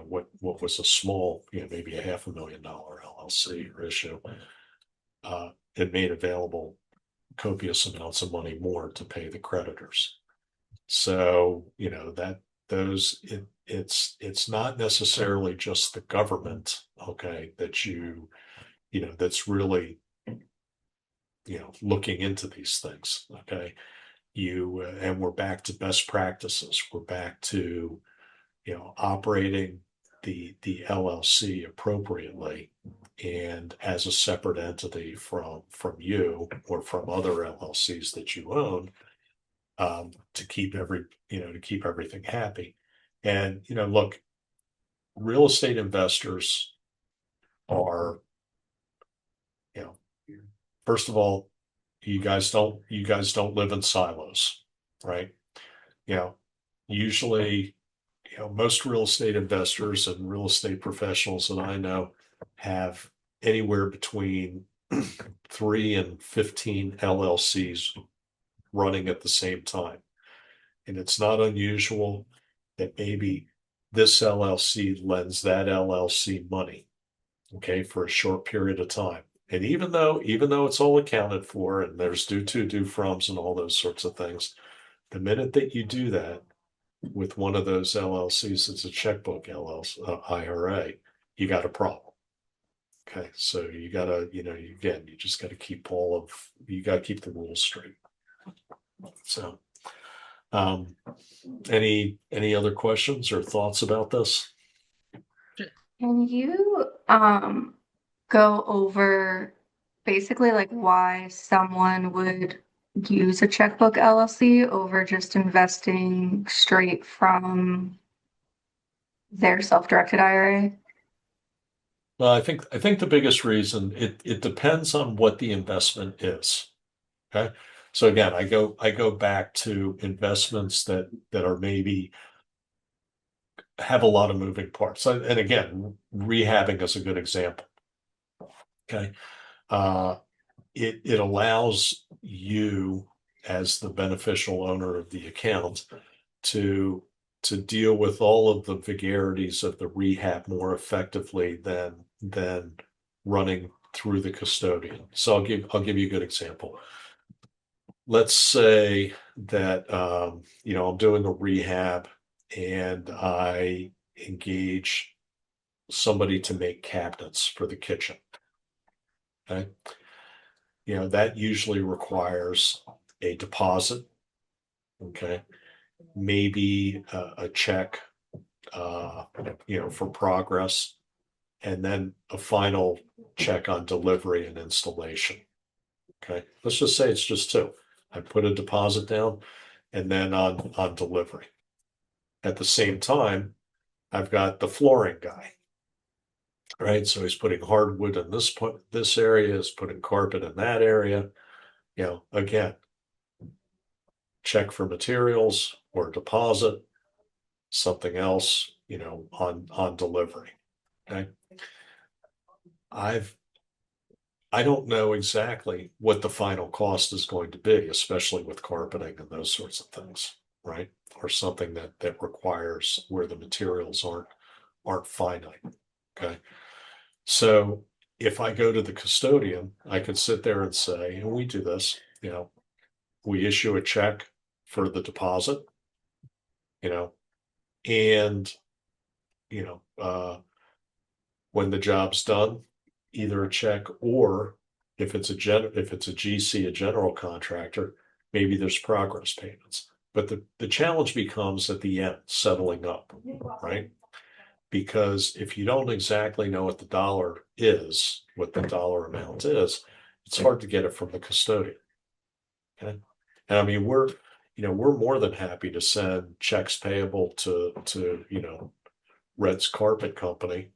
what was a small, maybe a $500,000 LLC or issue. It made available copious amounts of money more to pay the creditors. So, it's not necessarily just the government, okay, that's really, looking into these things, okay. And we're back to best practices. We're back to, operating the LLC appropriately and as a separate entity from you or from other LLCs that you own, to keep everything happy. And, look, real estate investors are, first of all, you guys don't live in silos, right? Usually, most real estate investors and real estate professionals that I know have anywhere between 3 and 15 LLCs running at the same time. And it's not unusual that maybe this LLC lends that LLC money, okay, for a short period of time. And even though it's all accounted for and there's due to, due froms and all those sorts of things, the minute that you do that with one of those LLCs that's a checkbook IRA, you got a problem. Okay, so you gotta, you just gotta keep the rules straight. So, any other questions or thoughts about this? Can you go over basically like why someone would use a checkbook LLC over just investing straight from their self-directed IRA? Well, I think the biggest reason it depends on what the investment is. Okay. So again, I go back to investments that are maybe have a lot of moving parts. And again, rehabbing is a good example. Okay. It allows you as the beneficial owner of the account to deal with all of the vagaries of the rehab more effectively than running through the custodian. So I'll give you a good example. Let's say that I'm doing a rehab and I engage somebody to make cabinets for the kitchen. Okay. That usually requires a deposit. Okay. Maybe a check, for progress, and then a final check on delivery and installation. Okay. Let's just say it's just 2. I put a deposit down and then on delivery. At the same time, I've got the flooring guy, right? So he's putting hardwood in this area, is putting carpet in that area. Again, check for materials or deposit, something else, on delivery. Okay. I don't know exactly what the final cost is going to be, especially with carpeting and those sorts of things, right? Or something that requires where the materials aren't finite. Okay. So if I go to the custodian, I could sit there and say, and we do this, we issue a check for the deposit, you know, and, you know, when the job's done, either a check or if it's a GC, a general contractor, maybe there's progress payments. But the challenge becomes at the end, settling up, right? Because if you don't exactly know what the dollar is, what the dollar amount is, it's hard to get it from the custodian. Okay. And I mean, we're more than happy to send checks payable to Red's Carpet Company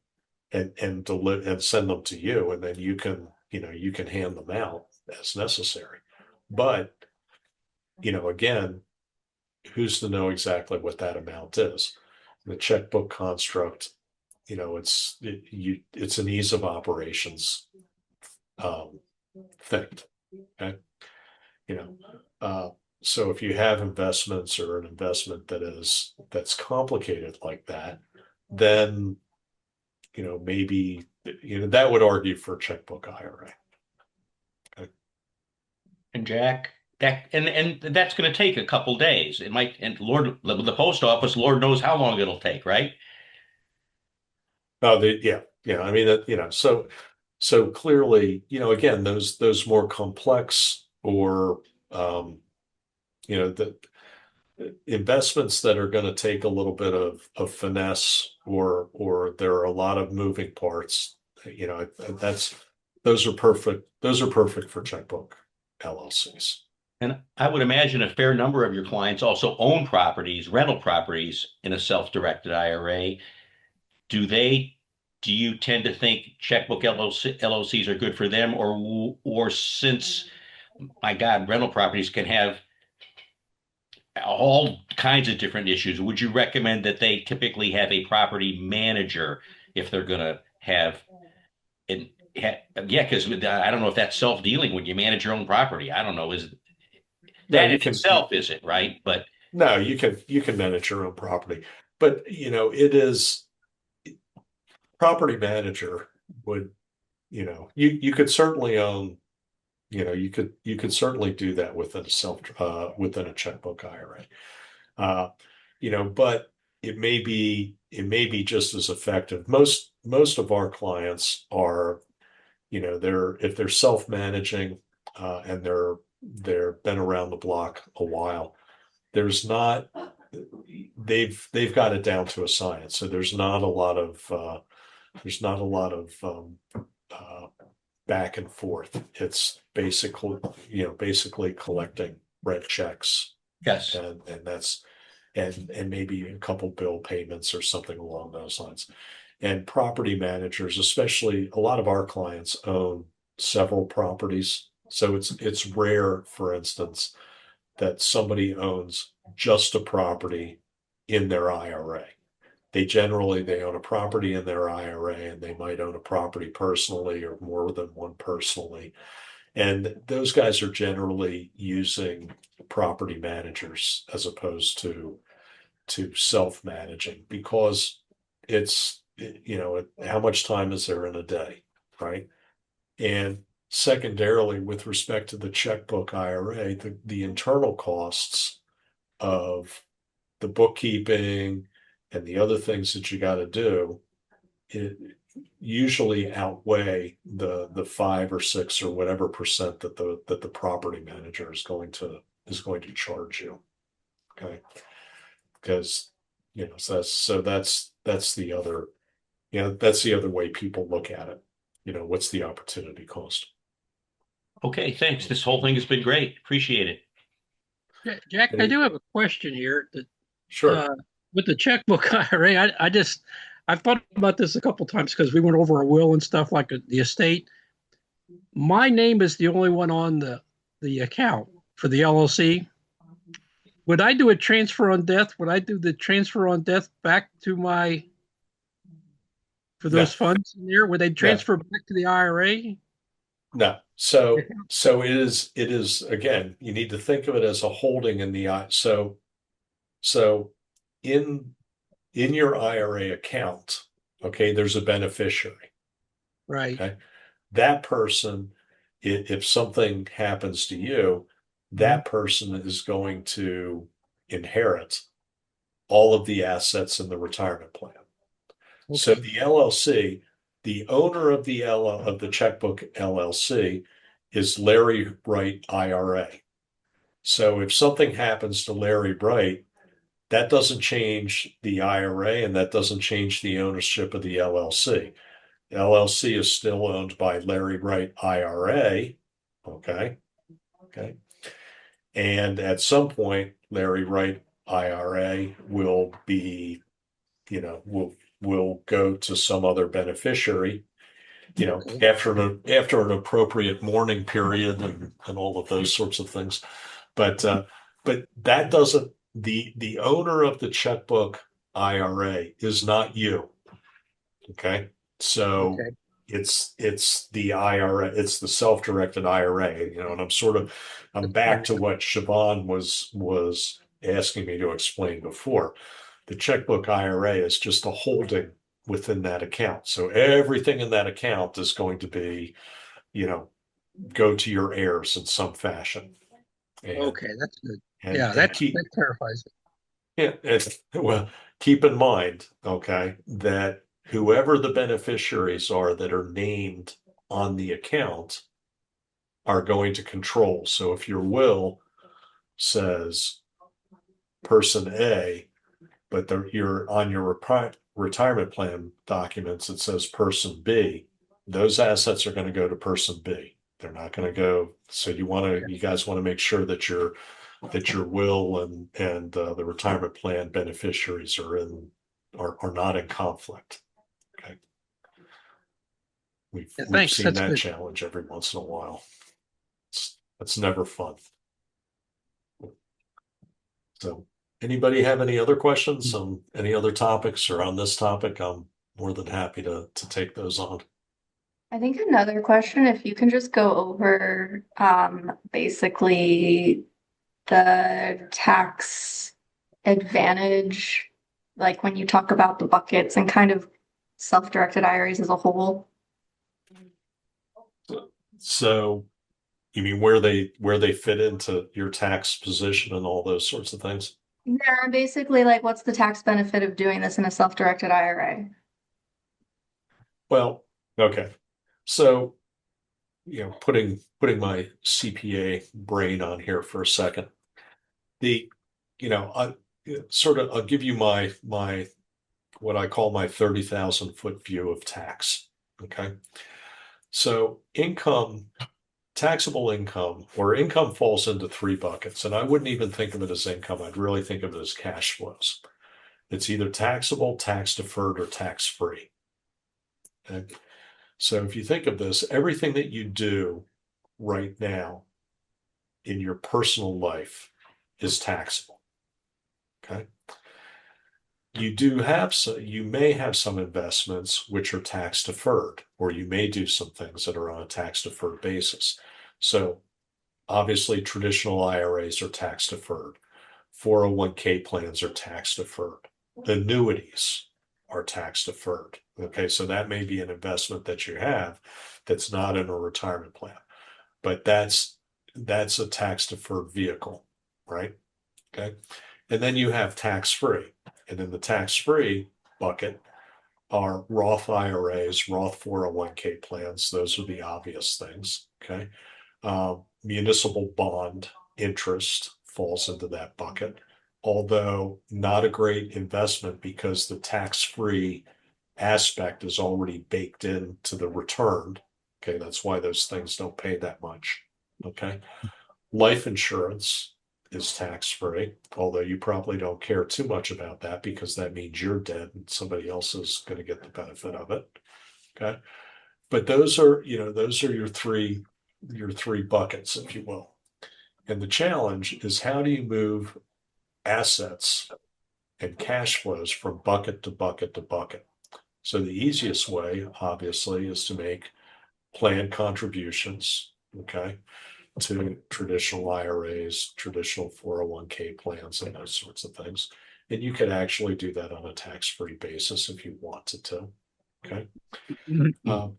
and deliver and send them to you, and then you can hand them out as necessary. But again, who's to know exactly what that amount is? The checkbook construct, it's an ease of operations thing. Okay. So if you have investments or an investment that's complicated like that, then maybe that would argue for checkbook IRA. Okay. And Jack, and that's going to take a couple days. It might, and Lord, with the post office, Lord knows how long it'll take, right? Oh, yeah. I mean that, so clearly, again, those more complex or the investments that are going to take a little bit of finesse or there are a lot of moving parts, those are perfect. Those are perfect for checkbook LLCs. And I would imagine a fair number of your clients also own properties, rental properties in a self-directed IRA. Do you tend to think checkbook LLCs are good for them, or since, my God, rental properties can have all kinds of different issues, would you recommend that they typically have a property manager if they're going to have it? Yeah, because I don't know if that's self-dealing when you manage your own property. I don't know. Is No, that in you can. itself isn't right? But No, you can manage your own property, but it is property manager would you could certainly own you could certainly do that within a checkbook IRA. But it may be just as effective. Most of our clients are, if they're self-managing, and they've been around the block a while, there's not they've got it down to a science. So there's not a lot of back and forth. It's basically collecting rent checks, yes, and maybe a couple bill payments or something along those lines. And property managers, especially a lot of our clients own several properties. So it's rare, for instance, that somebody owns just a property in their IRA. They own a property in their IRA, and they might own a property personally or more than one personally. And those guys are generally using property managers as opposed to self-managing, because it's, how much time is there in a day, right? And secondarily, with respect to the checkbook IRA, the internal costs of the bookkeeping and the other things that you got to do, it usually outweigh the 5 or 6 or whatever percent that the property manager is going to charge you. Okay. Because so that's the other way people look at it. What's the opportunity cost? okay, thanks. This whole thing has been great. Appreciate it. Jack, I do have a question here. Sure. With the checkbook IRA, I've thought about this a couple times because we went over a will and stuff like the estate. My name is the only one on the account for the LLC. Would I do a transfer on death? Would I do the transfer on death back to for those funds in there? Would they transfer back to the IRA? No. So it is again, you need to think of it as a holding in the so in your IRA account, okay, there's a beneficiary. Right. Okay. that person, if something happens to you, that person is going to inherit all of the assets in the retirement plan. So Okay. the LLC, the owner of the Checkbook LLC is Larry Wright IRA. So if something happens to Larry Wright, that doesn't change the IRA and that doesn't change the ownership of the LLC. The LLC is still owned by Larry Wright IRA. Okay. Okay. And at some point, Larry Wright IRA will be, will go to some other beneficiary, Okay. after an appropriate mourning period and all of those sorts of things. But that doesn't, the owner of the Checkbook IRA is not you. Okay. So Okay. it's the IRA, it's the self-directed IRA, and I'm back to what Sioban was asking me to explain before. The Checkbook IRA is just a holding within that account. So everything in that account is going to be, go to your heirs in some fashion. And Okay, that's good. and Yeah, and that clarifies it. well, keep in mind, okay, that whoever the beneficiaries are that are named on the account are going to control. So if your will says person A, but you're on your retirement plan documents, it says person B, those assets are going to go to person B. They're not going to go. So you guys want to make sure that your will and the retirement plan beneficiaries are not in conflict. Okay, Yeah, we've thanks. seen That's that good. challenge every once in a while. It's never fun. So, anybody have any other questions on any other topics or on this topic? I'm more than happy to take those on. I think another question, if you can just go over basically the tax advantage, like when you talk about the buckets and kind of self-directed IRAs as a whole. So, you mean where they fit into your tax position and all those sorts of things? Yeah, basically like what's the tax benefit of doing this in a self-directed IRA? Well, okay. So, putting my CPA brain on here for a second. The, I I'll give you my what I call my 30,000-foot view of tax. Okay. So taxable income or income falls into three buckets, and I wouldn't even think of it as income. I'd really think of it as cash flows. It's either taxable, tax deferred, or tax free. Okay. So if you think of this, everything that you do right now in your personal life is taxable. Okay. You may have some investments which are tax deferred, or you may do some things that are on a tax deferred basis. So obviously traditional IRAs are tax deferred. 401k plans are tax deferred. Annuities are tax deferred. Okay, so that may be an investment that you have that's not in a retirement plan, but that's a tax deferred vehicle, right? Okay. And then you have tax free. And in the tax free bucket are Roth IRAs, Roth 401k plans. Those are the obvious things. Okay. Municipal bond interest falls into that bucket, although not a great investment because the tax free aspect is already baked into the return. Okay. That's why those things don't pay that much. Okay. Life insurance is tax free, although you probably don't care too much about that because that means you're dead and somebody else is going to get the benefit of it. Okay. But those are your three buckets, if you will. And the challenge is how do you move assets and cash flows from bucket to bucket to bucket? So the easiest way, obviously, is to make planned contributions, okay, to traditional IRAs, traditional 401k plans, and those sorts of things. And you can actually do that on a tax-free basis if you wanted to. Okay. Mhm. Um,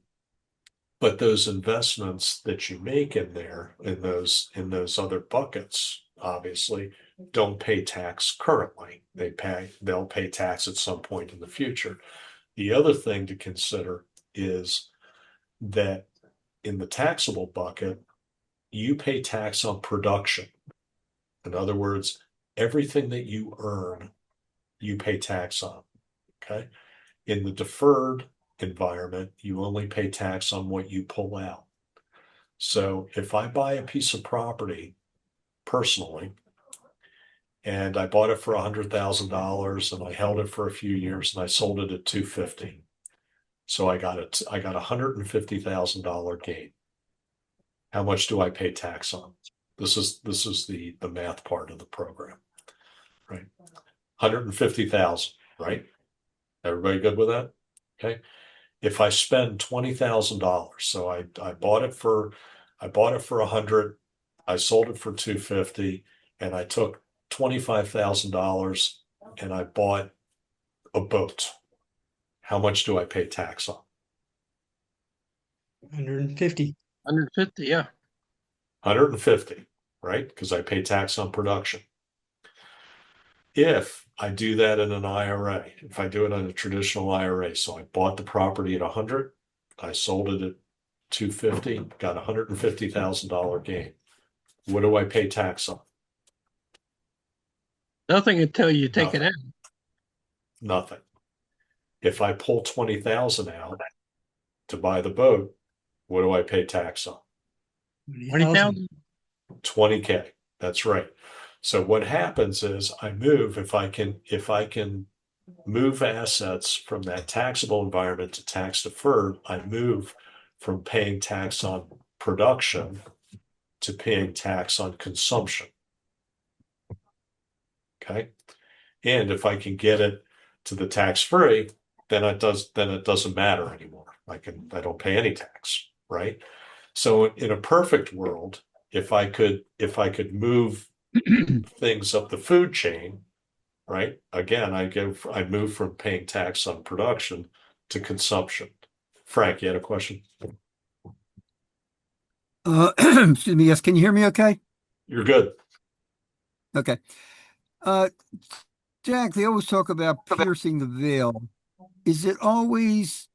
But those investments that you make in there, in those other buckets, obviously don't pay tax currently. They'll pay tax at some point in the future. The other thing to consider is that in the taxable bucket, you pay tax on production. In other words, everything that you earn, you pay tax on. Okay. In the deferred environment, you only pay tax on what you pull out. So if I buy a piece of property personally, and I bought it for $100,000 and I held it for a few years and I sold it at $250,000. So I got $150,000 gain. How much do I pay tax on? This is the math part of the program, right? 150,000, right? Everybody good with that? Okay. If I spend $20,000, so I bought it for 100, I sold it for 250, and I took $25,000 and I bought a boat. How much do I pay tax on? 150. 150, yeah. 150, right? Because I pay tax on production. If I do that in an IRA, if I do it on a traditional IRA, so I bought the property at 100, I sold it at 250, got $150,000 gain. What do I pay tax on? Nothing until you take it out. Nothing. If I pull 20,000 out to buy the boat, what do I pay tax on? 20,000. 20K. That's right. So what happens is I move, if I can move assets from that taxable environment to tax deferred, I move from paying tax on production to paying tax on consumption. Okay. And if I can get it to the tax free, then it doesn't matter anymore. I don't pay any tax, right? So in a perfect world, if I could move things up the food chain, right? Again, I move from paying tax on production to consumption. Frank, you had a question? Excuse me. Yes, can you hear me okay? You're good. Okay. Jack, they always talk about piercing the veil. Is it always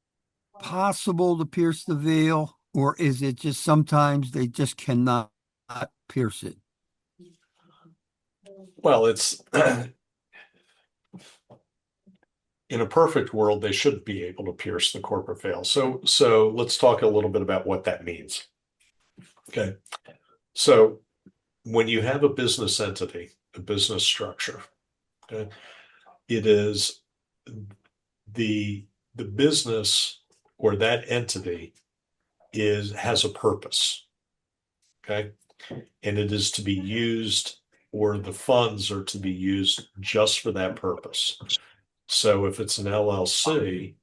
possible to pierce the veil, or is it just sometimes they just cannot pierce it? Well, it's in a perfect world, they should be able to pierce the corporate veil. So let's talk a little bit about what that means. Okay. So when you have a business entity, a business structure, okay, it is the business or that entity has a purpose. Okay. And it is to be used, or the funds are to be used just for that purpose. So if it's an LLC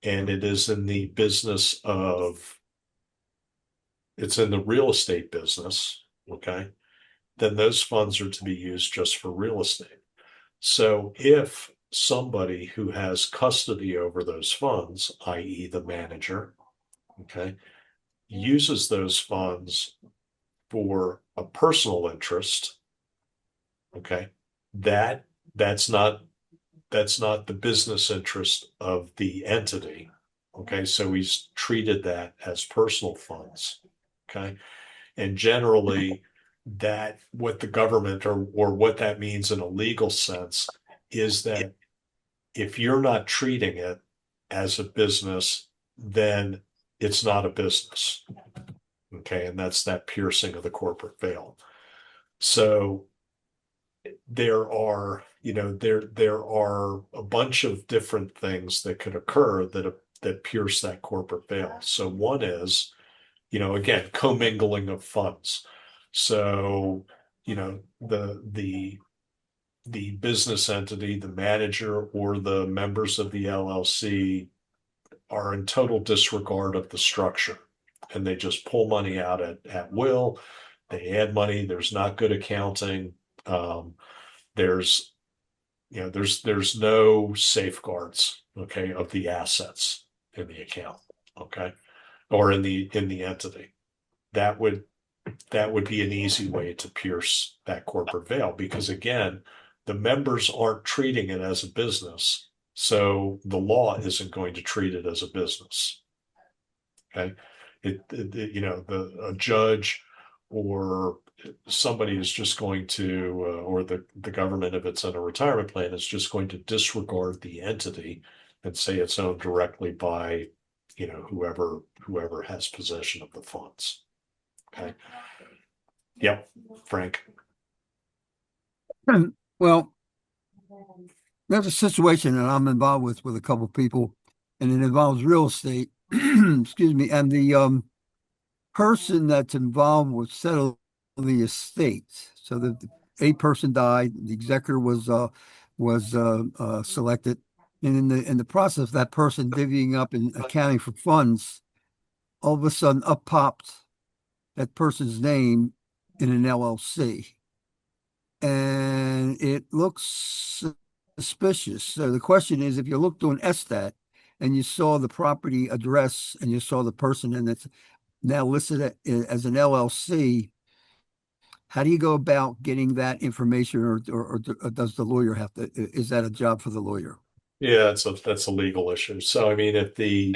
and it is in the business of, it's in the real estate business, okay, then those funds are to be used just for real estate. So if somebody who has custody over those funds, i.e. the manager, okay, uses those funds for a personal interest, okay, that's not the business interest of the entity. Okay, so he's treated that as personal funds. Okay, and generally, that what the government or what that means in a legal sense is that if you're not treating it as a business, then it's not a business. Okay, and that's that piercing of the corporate veil. So there are a bunch of different things that could occur that pierce that corporate veil. So one is, again, commingling of funds. So, the business entity, the manager, or the members of the LLC are in total disregard of the structure, and they just pull money out at will. They add money. There's not good accounting. There's no safeguards, okay, of the assets in the account, okay. or in the entity. That would be an easy way to pierce that corporate veil, because again, the members aren't treating it as a business. So the law isn't going to treat it as a business. Okay. A judge or somebody is just going to, or the government, if it's in a retirement plan, is just going to disregard the entity and say it's owned directly by, whoever has possession of the funds. Okay. Yep, Frank. Well, there's a situation that I'm involved with a couple of people, and it involves real estate. Excuse me, and the person that's involved with settling the estate. So that a person died, the executor was selected, and in the process, that person divvying up and accounting for funds, all of a sudden up popped that person's name in an LLC, and it looks suspicious. So the question is, if you looked on Estat and you saw the property address and you saw the person and it's now listed as an LLC, how do you go about getting that information, or does the lawyer have to? Is that a job for the lawyer? Yeah, that's a legal issue. So I mean, if the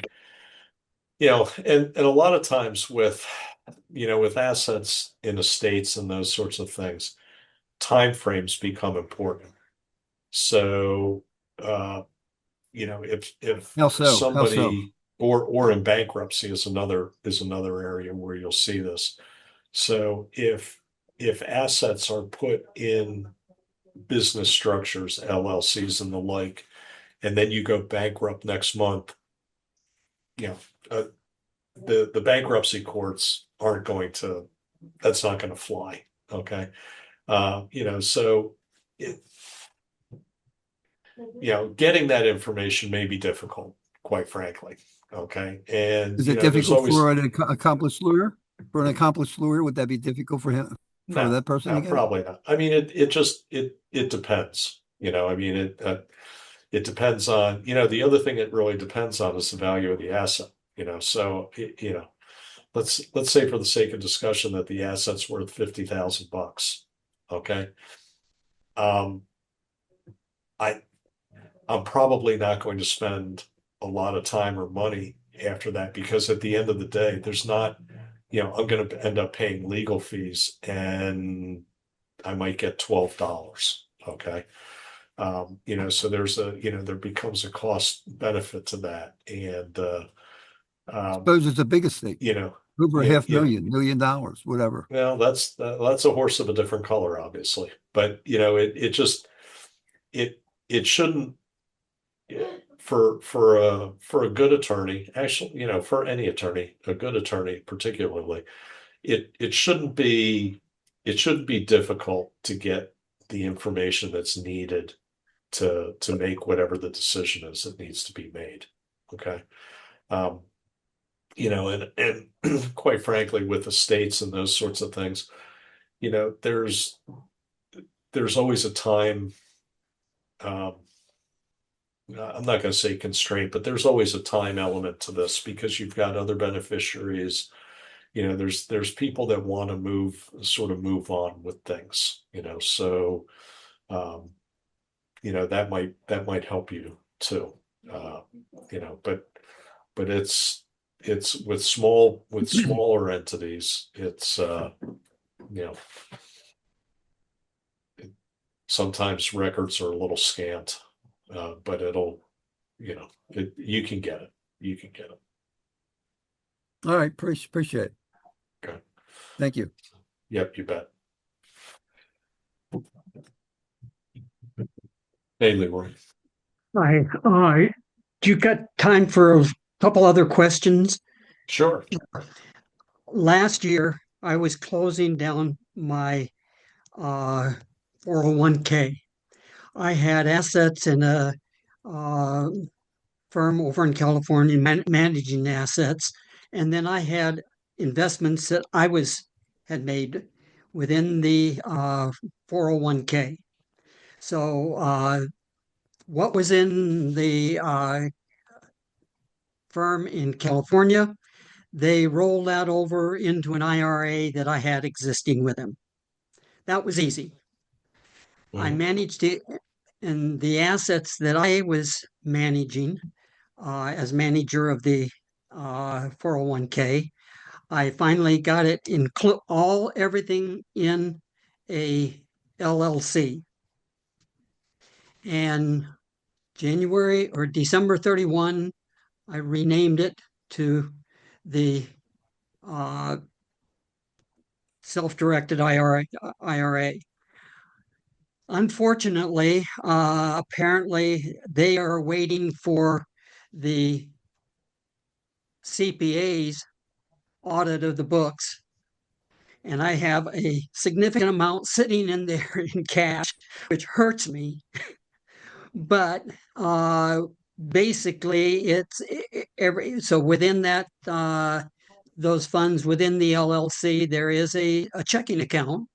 and a lot of times with with assets in estates and those sorts of things, time frames become important. So if How so? How so? somebody or in bankruptcy is another area where you'll see this. So if assets are put in business structures, LLCs and the like, and then you go bankrupt next month, you know, uh, the bankruptcy courts aren't going to, that's not going to fly. Okay. So it, getting that information may be difficult, quite frankly. Okay. And, Is it there's difficult always, for an accomplished lawyer? For an accomplished lawyer, would that be difficult for him, for no, that person no, to get? probably not. I mean, it depends, I mean, it depends on, the other thing it really depends on is the value of the asset, so, let's say for the sake of discussion that the asset's worth $50,000. Okay. Um, I, I'm probably not going to spend a lot of time or money after that, because at the end of the day, there's not, I'm going to end up paying legal fees and I might get $12. Okay. So there becomes a cost benefit to that. And, Suppose it's a big estate, you know, over a yeah, half yeah. million dollars, whatever. Well, that's a horse of a different color, obviously. But, it shouldn't, for a good attorney, actually, for any attorney, a good attorney particularly, it shouldn't be difficult to get the information that's needed to make whatever the decision is that needs to be made. Okay. Um, and quite frankly, with estates and those sorts of things, there's always a time. Um, I'm not going to say constraint, but there's always a time element to this, because you've got other beneficiaries. There's people that want to move on with things. So um, that might help you too. Uh, but it's with smaller entities, it's you know sometimes records are a little scant, but you can get it. You can get it. All right, appreciate it. Okay. Thank you. Yep, you bet. Hey, Leroy. Hi. Do you got time for a couple other questions? Sure. Last year, I was closing down my 401k. I had assets in a uh, firm over in California managing assets, and then I had investments that had made within the 401k. So, what was in the firm in California they rolled that over into an IRA that I had existing with them. That was easy. I managed it, and the assets that I was managing as manager of the 401k, I finally got it everything in a LLC. And January or December 31, I renamed it to the self-directed IRA. Unfortunately, apparently they are waiting for the CPA's audit of the books. And I have a significant amount sitting in there in cash, which hurts me. But basically, it's so within that those funds within the LLC, there is a checking account,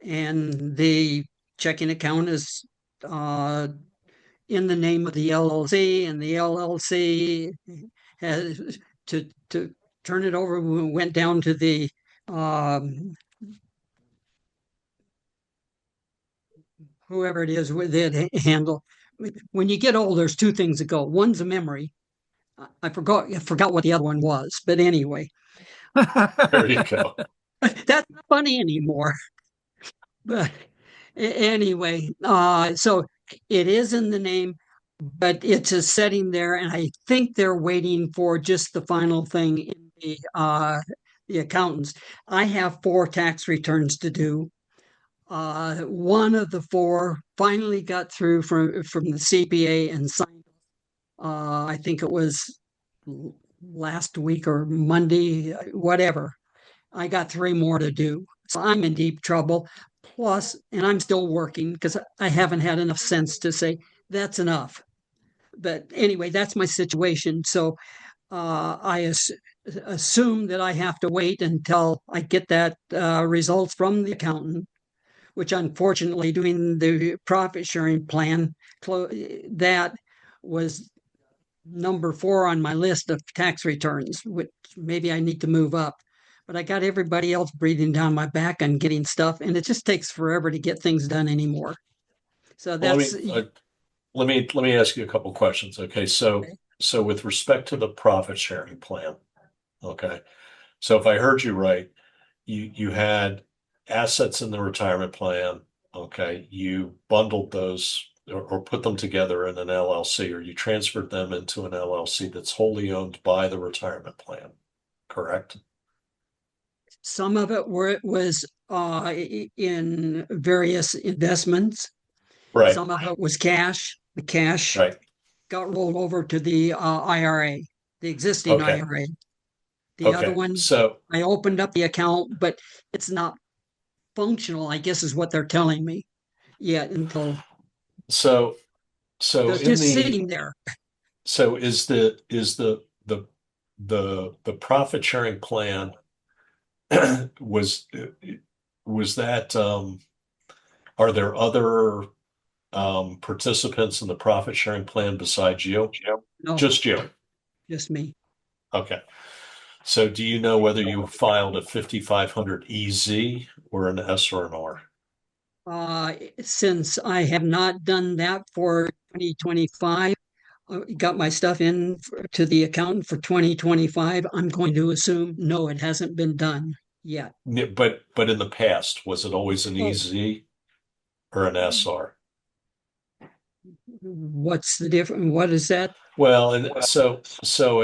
and the checking account is in the name of the LLC, and the LLC has to turn it over. We went down to the whoever it is with it handle. When you get old, there's two things that go. One's a memory. I forgot what the other one was, but anyway. There you go. That's not funny anymore. But anyway, so it is in the name, but it's a setting there, and I think they're waiting for just the final thing in the accountants. I have 4 tax returns to do. One of the 4 finally got through from the CPA and signed. I think it was last week or Monday, whatever. I got 3 more to do. So I'm in deep trouble. Plus, and I'm still working because I haven't had enough sense to say that's enough. But anyway, that's my situation. So I assume that I have to wait until I get that results from the accountant, which unfortunately doing the profit sharing plan, that was number 4 on my list of tax returns, which maybe I need to move up. But I got everybody else breathing down my back on getting stuff, and it just takes forever to get things done anymore. So that's let me ask you a couple questions. Okay, so with respect to the profit sharing plan, okay, so if I heard you right, you had assets in the retirement plan. Okay, you bundled those or put them together in an LLC, or you transferred them into an LLC that's wholly owned by the retirement plan, correct? Some of it was in various investments. Right. Some of it was cash. The cash Right. got rolled over to the IRA, the existing Okay. IRA. The other one, So I opened up the account, but it's not functional, I guess is what they're telling me yet until so it's just sitting there. So is the profit sharing plan was that are there other participants in the profit sharing plan besides you? No, Just you. just me. Okay. So do you know whether you filed a 5500 EZ or an S or an R? Since I have not done that for 2025, got my stuff in to the accountant for 2025, I'm going to assume no, it hasn't been done yet. But in the past, was it always an EZ or an SR? What's the difference? What is that? Well, and so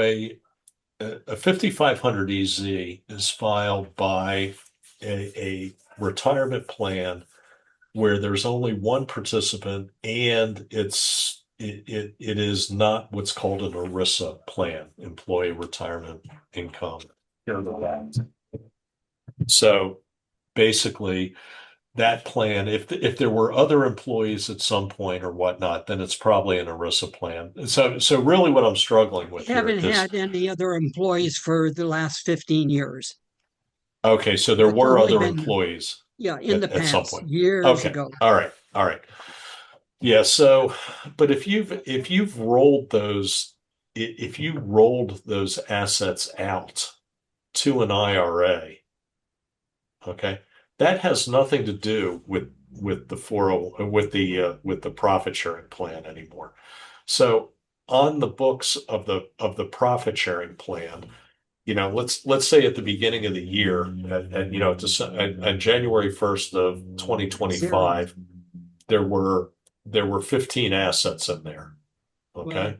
a 5500 EZ is filed by a retirement plan where there's only one participant, and it is not what's called an ERISA plan, Employee Retirement Income. So basically, that plan, if there were other employees at some point or whatnot, then it's probably an ERISA plan. So really what I'm struggling with here Haven't had any other employees for the last 15 years. Okay, so there It's were only other been- employees Yeah, in the at some past, point. years Okay. ago. All right. Yeah, so but if you've rolled those assets out to an IRA, okay, that has nothing to do with the 40 with the profit sharing plan anymore. So on the books of the profit sharing plan, let's say at the beginning of the year, at January 1st of 2025, there were 15 assets in there. Okay.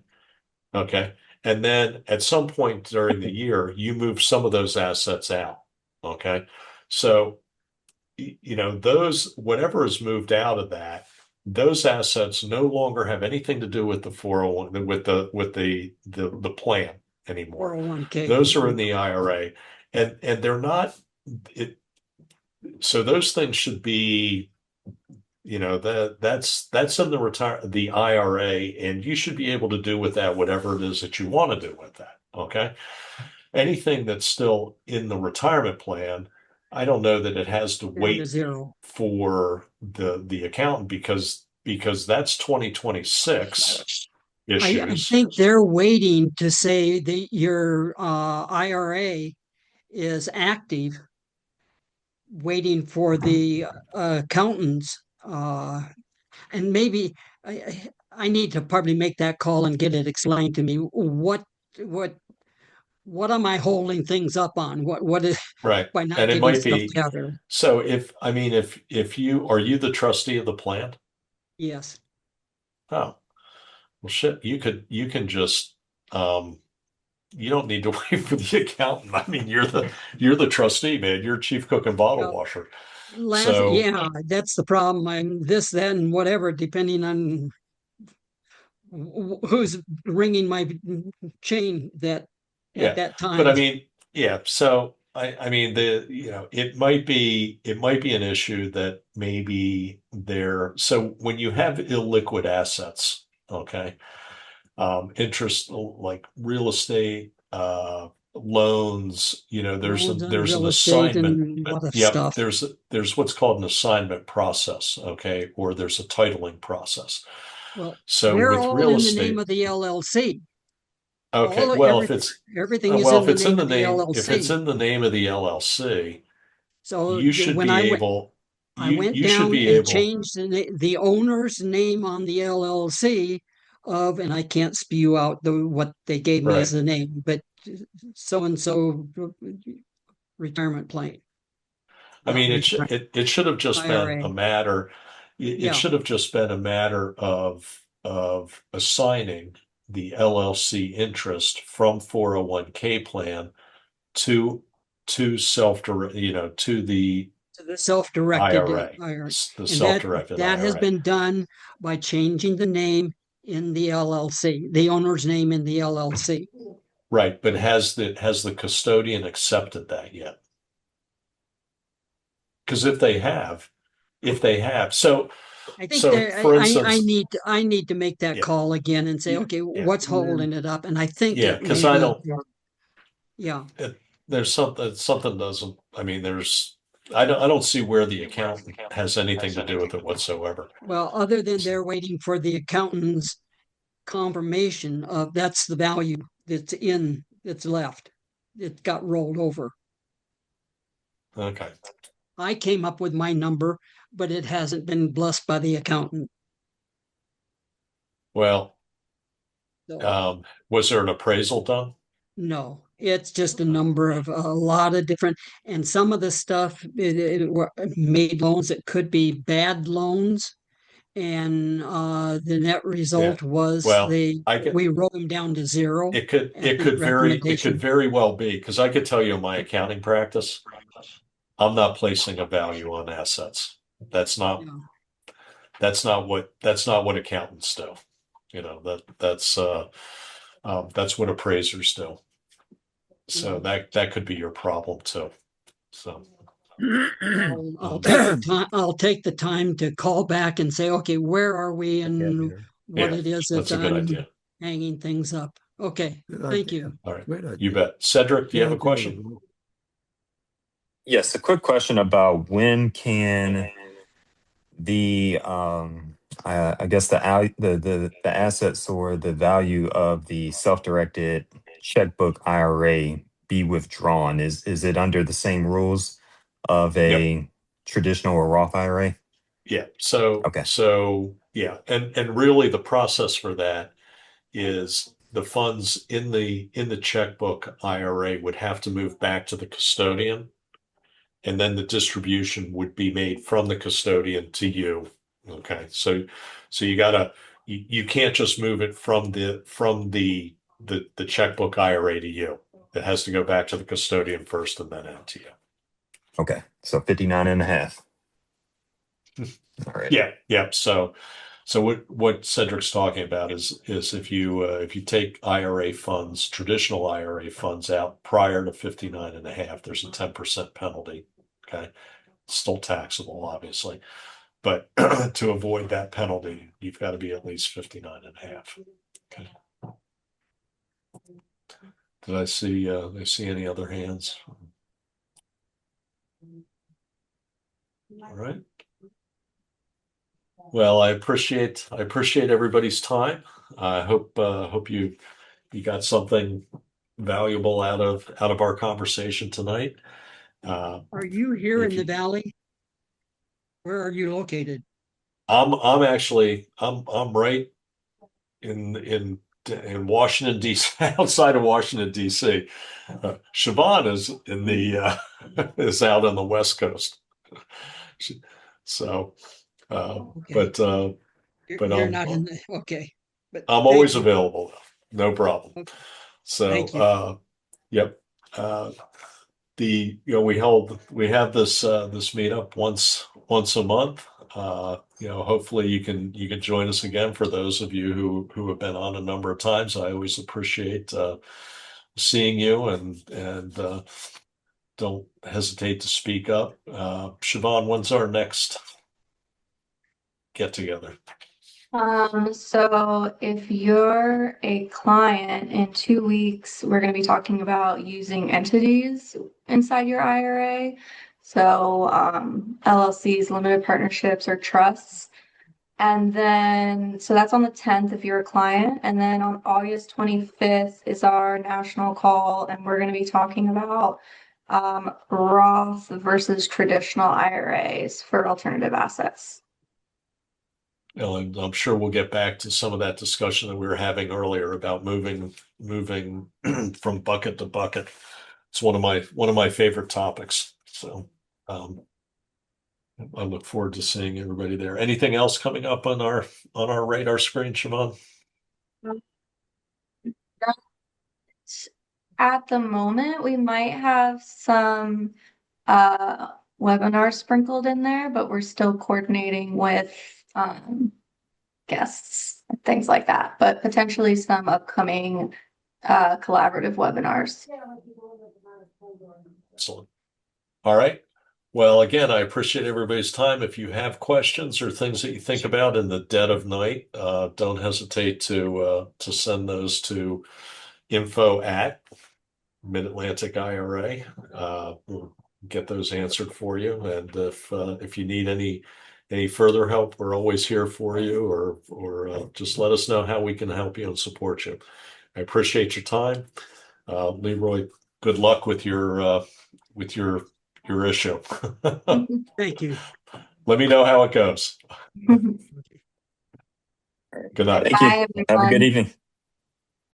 Okay. And then at some point during the year, you move some of those assets out. Okay. So, those, whatever is moved out of that, those assets no longer have anything to do with the 401, with the plan anymore. 401k. Those are in the IRA, and they're not it. So those things should be, that's in the IRA, and you should be able to do with that whatever it is that you want to do with that. Okay. Anything that's still in the retirement plan, I don't know that it has to Down to wait zero. for the accountant because that's 2026 I issues. think they're waiting to say that your IRA is active, waiting for the accountants. And maybe I need to probably make that call and get it explained to me. What am I holding things up on? What is Right. by not And it getting might stuff be, together? so if you, are you the trustee of the plan? Yes. Oh, well, shit, you can just, you don't need to wait for the accountant. I mean, you're the trustee, man. You're chief cook and bottle Well, washer. So, yeah, that's the problem. I'm this, that, and whatever, depending on who's ringing my chain that at yeah, that but I time. mean, yeah. So I mean, it might be an issue that maybe there. So when you have illiquid assets, okay, interest like real estate, loans, there's Loans on there's an real estate assignment. and a lot of Yep, stuff. there's what's called an assignment process, okay, or there's a titling process. Well, So they're with all real in the name estate, of the LLC. okay, All well, if it's everything is well, in if the it's in name the of the name, if it's LLC. in the name of the LLC, So you should when be able, I you went you should down be and able, changed the owner's name on the LLC of, and I can't spew out what they gave me as right. the name, but so and so retirement plan, I not mean, retirement it should have just been IRA. a matter, it Yeah. should have just been a matter of assigning the LLC interest from 401k plan to to the To the self-directed IRA, IRA, the and that self-directed that has IRA. been done by changing the name in the LLC, the owner's name in the LLC. Right, but has the custodian accepted that yet? Because if they have, so I think so there, for instance, I need to make that yeah, call again and say, you, okay, yeah, what's holding it up? And I think yeah, it because may I be, don't. yeah, There's something doesn't. I mean, I don't see where the accountant has anything to do with it whatsoever. well, other than they're waiting for the accountant's confirmation of that's the value that's left. It got rolled over. Okay. I came up with my number, but it hasn't been blessed by the accountant. Well, So was there an appraisal done? no, it's just a number of a lot of different, and some of the stuff it were made loans that could be bad loans, and the net Yeah. result was Well, I could. we wrote them down to zero It could. at It the could very. It could recommendation. very well be because I could tell you in my accounting practice, I'm not placing a value on assets. That's not. Yeah. That's not what accountants do. That's what appraisers do. So Yeah. that could be your problem too. So I'll take the time to call back and say, okay, where are we and what yeah, it is that that's a good I'm idea. hanging things up. Okay, Good thank idea. you. All right, Great idea. you bet. Cedric, do you have a Good idea. question? Yes, a quick question about when can the I guess the assets or the value of the self-directed checkbook IRA be withdrawn? Is it under the same rules of Yep. a traditional or Roth IRA? Yeah. So, Okay. yeah. And really the process for that is the funds in the checkbook IRA would have to move back to the custodian, and then the distribution would be made from the custodian to you. Okay. So you can't just move it from the checkbook IRA to you. It has to go back to the custodian first and then out to you. Okay. So 59 and a half. All right. Yeah, yeah. So what Cedric's talking about is if you take IRA funds, traditional IRA funds out prior to 59 and a half, there's a 10% penalty. Okay. It's still taxable, obviously. But to avoid that penalty, you've got to be at least 59 and a half. Okay. Did I see any other hands? All right. Well, I appreciate everybody's time. I hope you got something valuable out of our conversation tonight. Are you here If in the you, valley? Where are you located? I'm actually I'm right in Washington D.C. outside of Washington D.C. Sioban is in the is out on the West Coast. So, Okay. but You're not in the, okay. But I'm thank always you. available. No problem. Okay, So, thank you. yep. Uh, we have this meetup once a month. Hopefully you can join us again. For those of you who have been on a number of times, I always appreciate seeing you, and don't hesitate to speak up. Siobhan, when's our next get together? So if you're a client in 2 weeks, we're going to be talking about using entities inside your IRA. So LLCs, limited partnerships, or trusts. And then, so that's on the 10th if you're a client. And then on August 25th is our national call, and we're going to be talking about Roth versus traditional IRAs for alternative assets. And I'm sure we'll get back to some of that discussion that we were having earlier about moving from bucket to bucket. It's one of my favorite topics. So I look forward to seeing everybody there. Anything else coming up on our radar screen, Siobhan? At the moment, we might have some webinars sprinkled in there, but we're still coordinating with guests and things like that, but potentially some upcoming collaborative webinars. Excellent. All right. Well, again, I appreciate everybody's time. If you have questions or things that you think about in the dead of night, don't hesitate to send those to info@MidAtlantic IRA. We'll get those answered for you. And if you need any further help, we're always here for you, or just let us know how we can help you and support you. I appreciate your time. Leroy, good luck with your issue. Thank you. Let me know how it goes. Good night. Thank you. Bye, Have a good everyone. evening.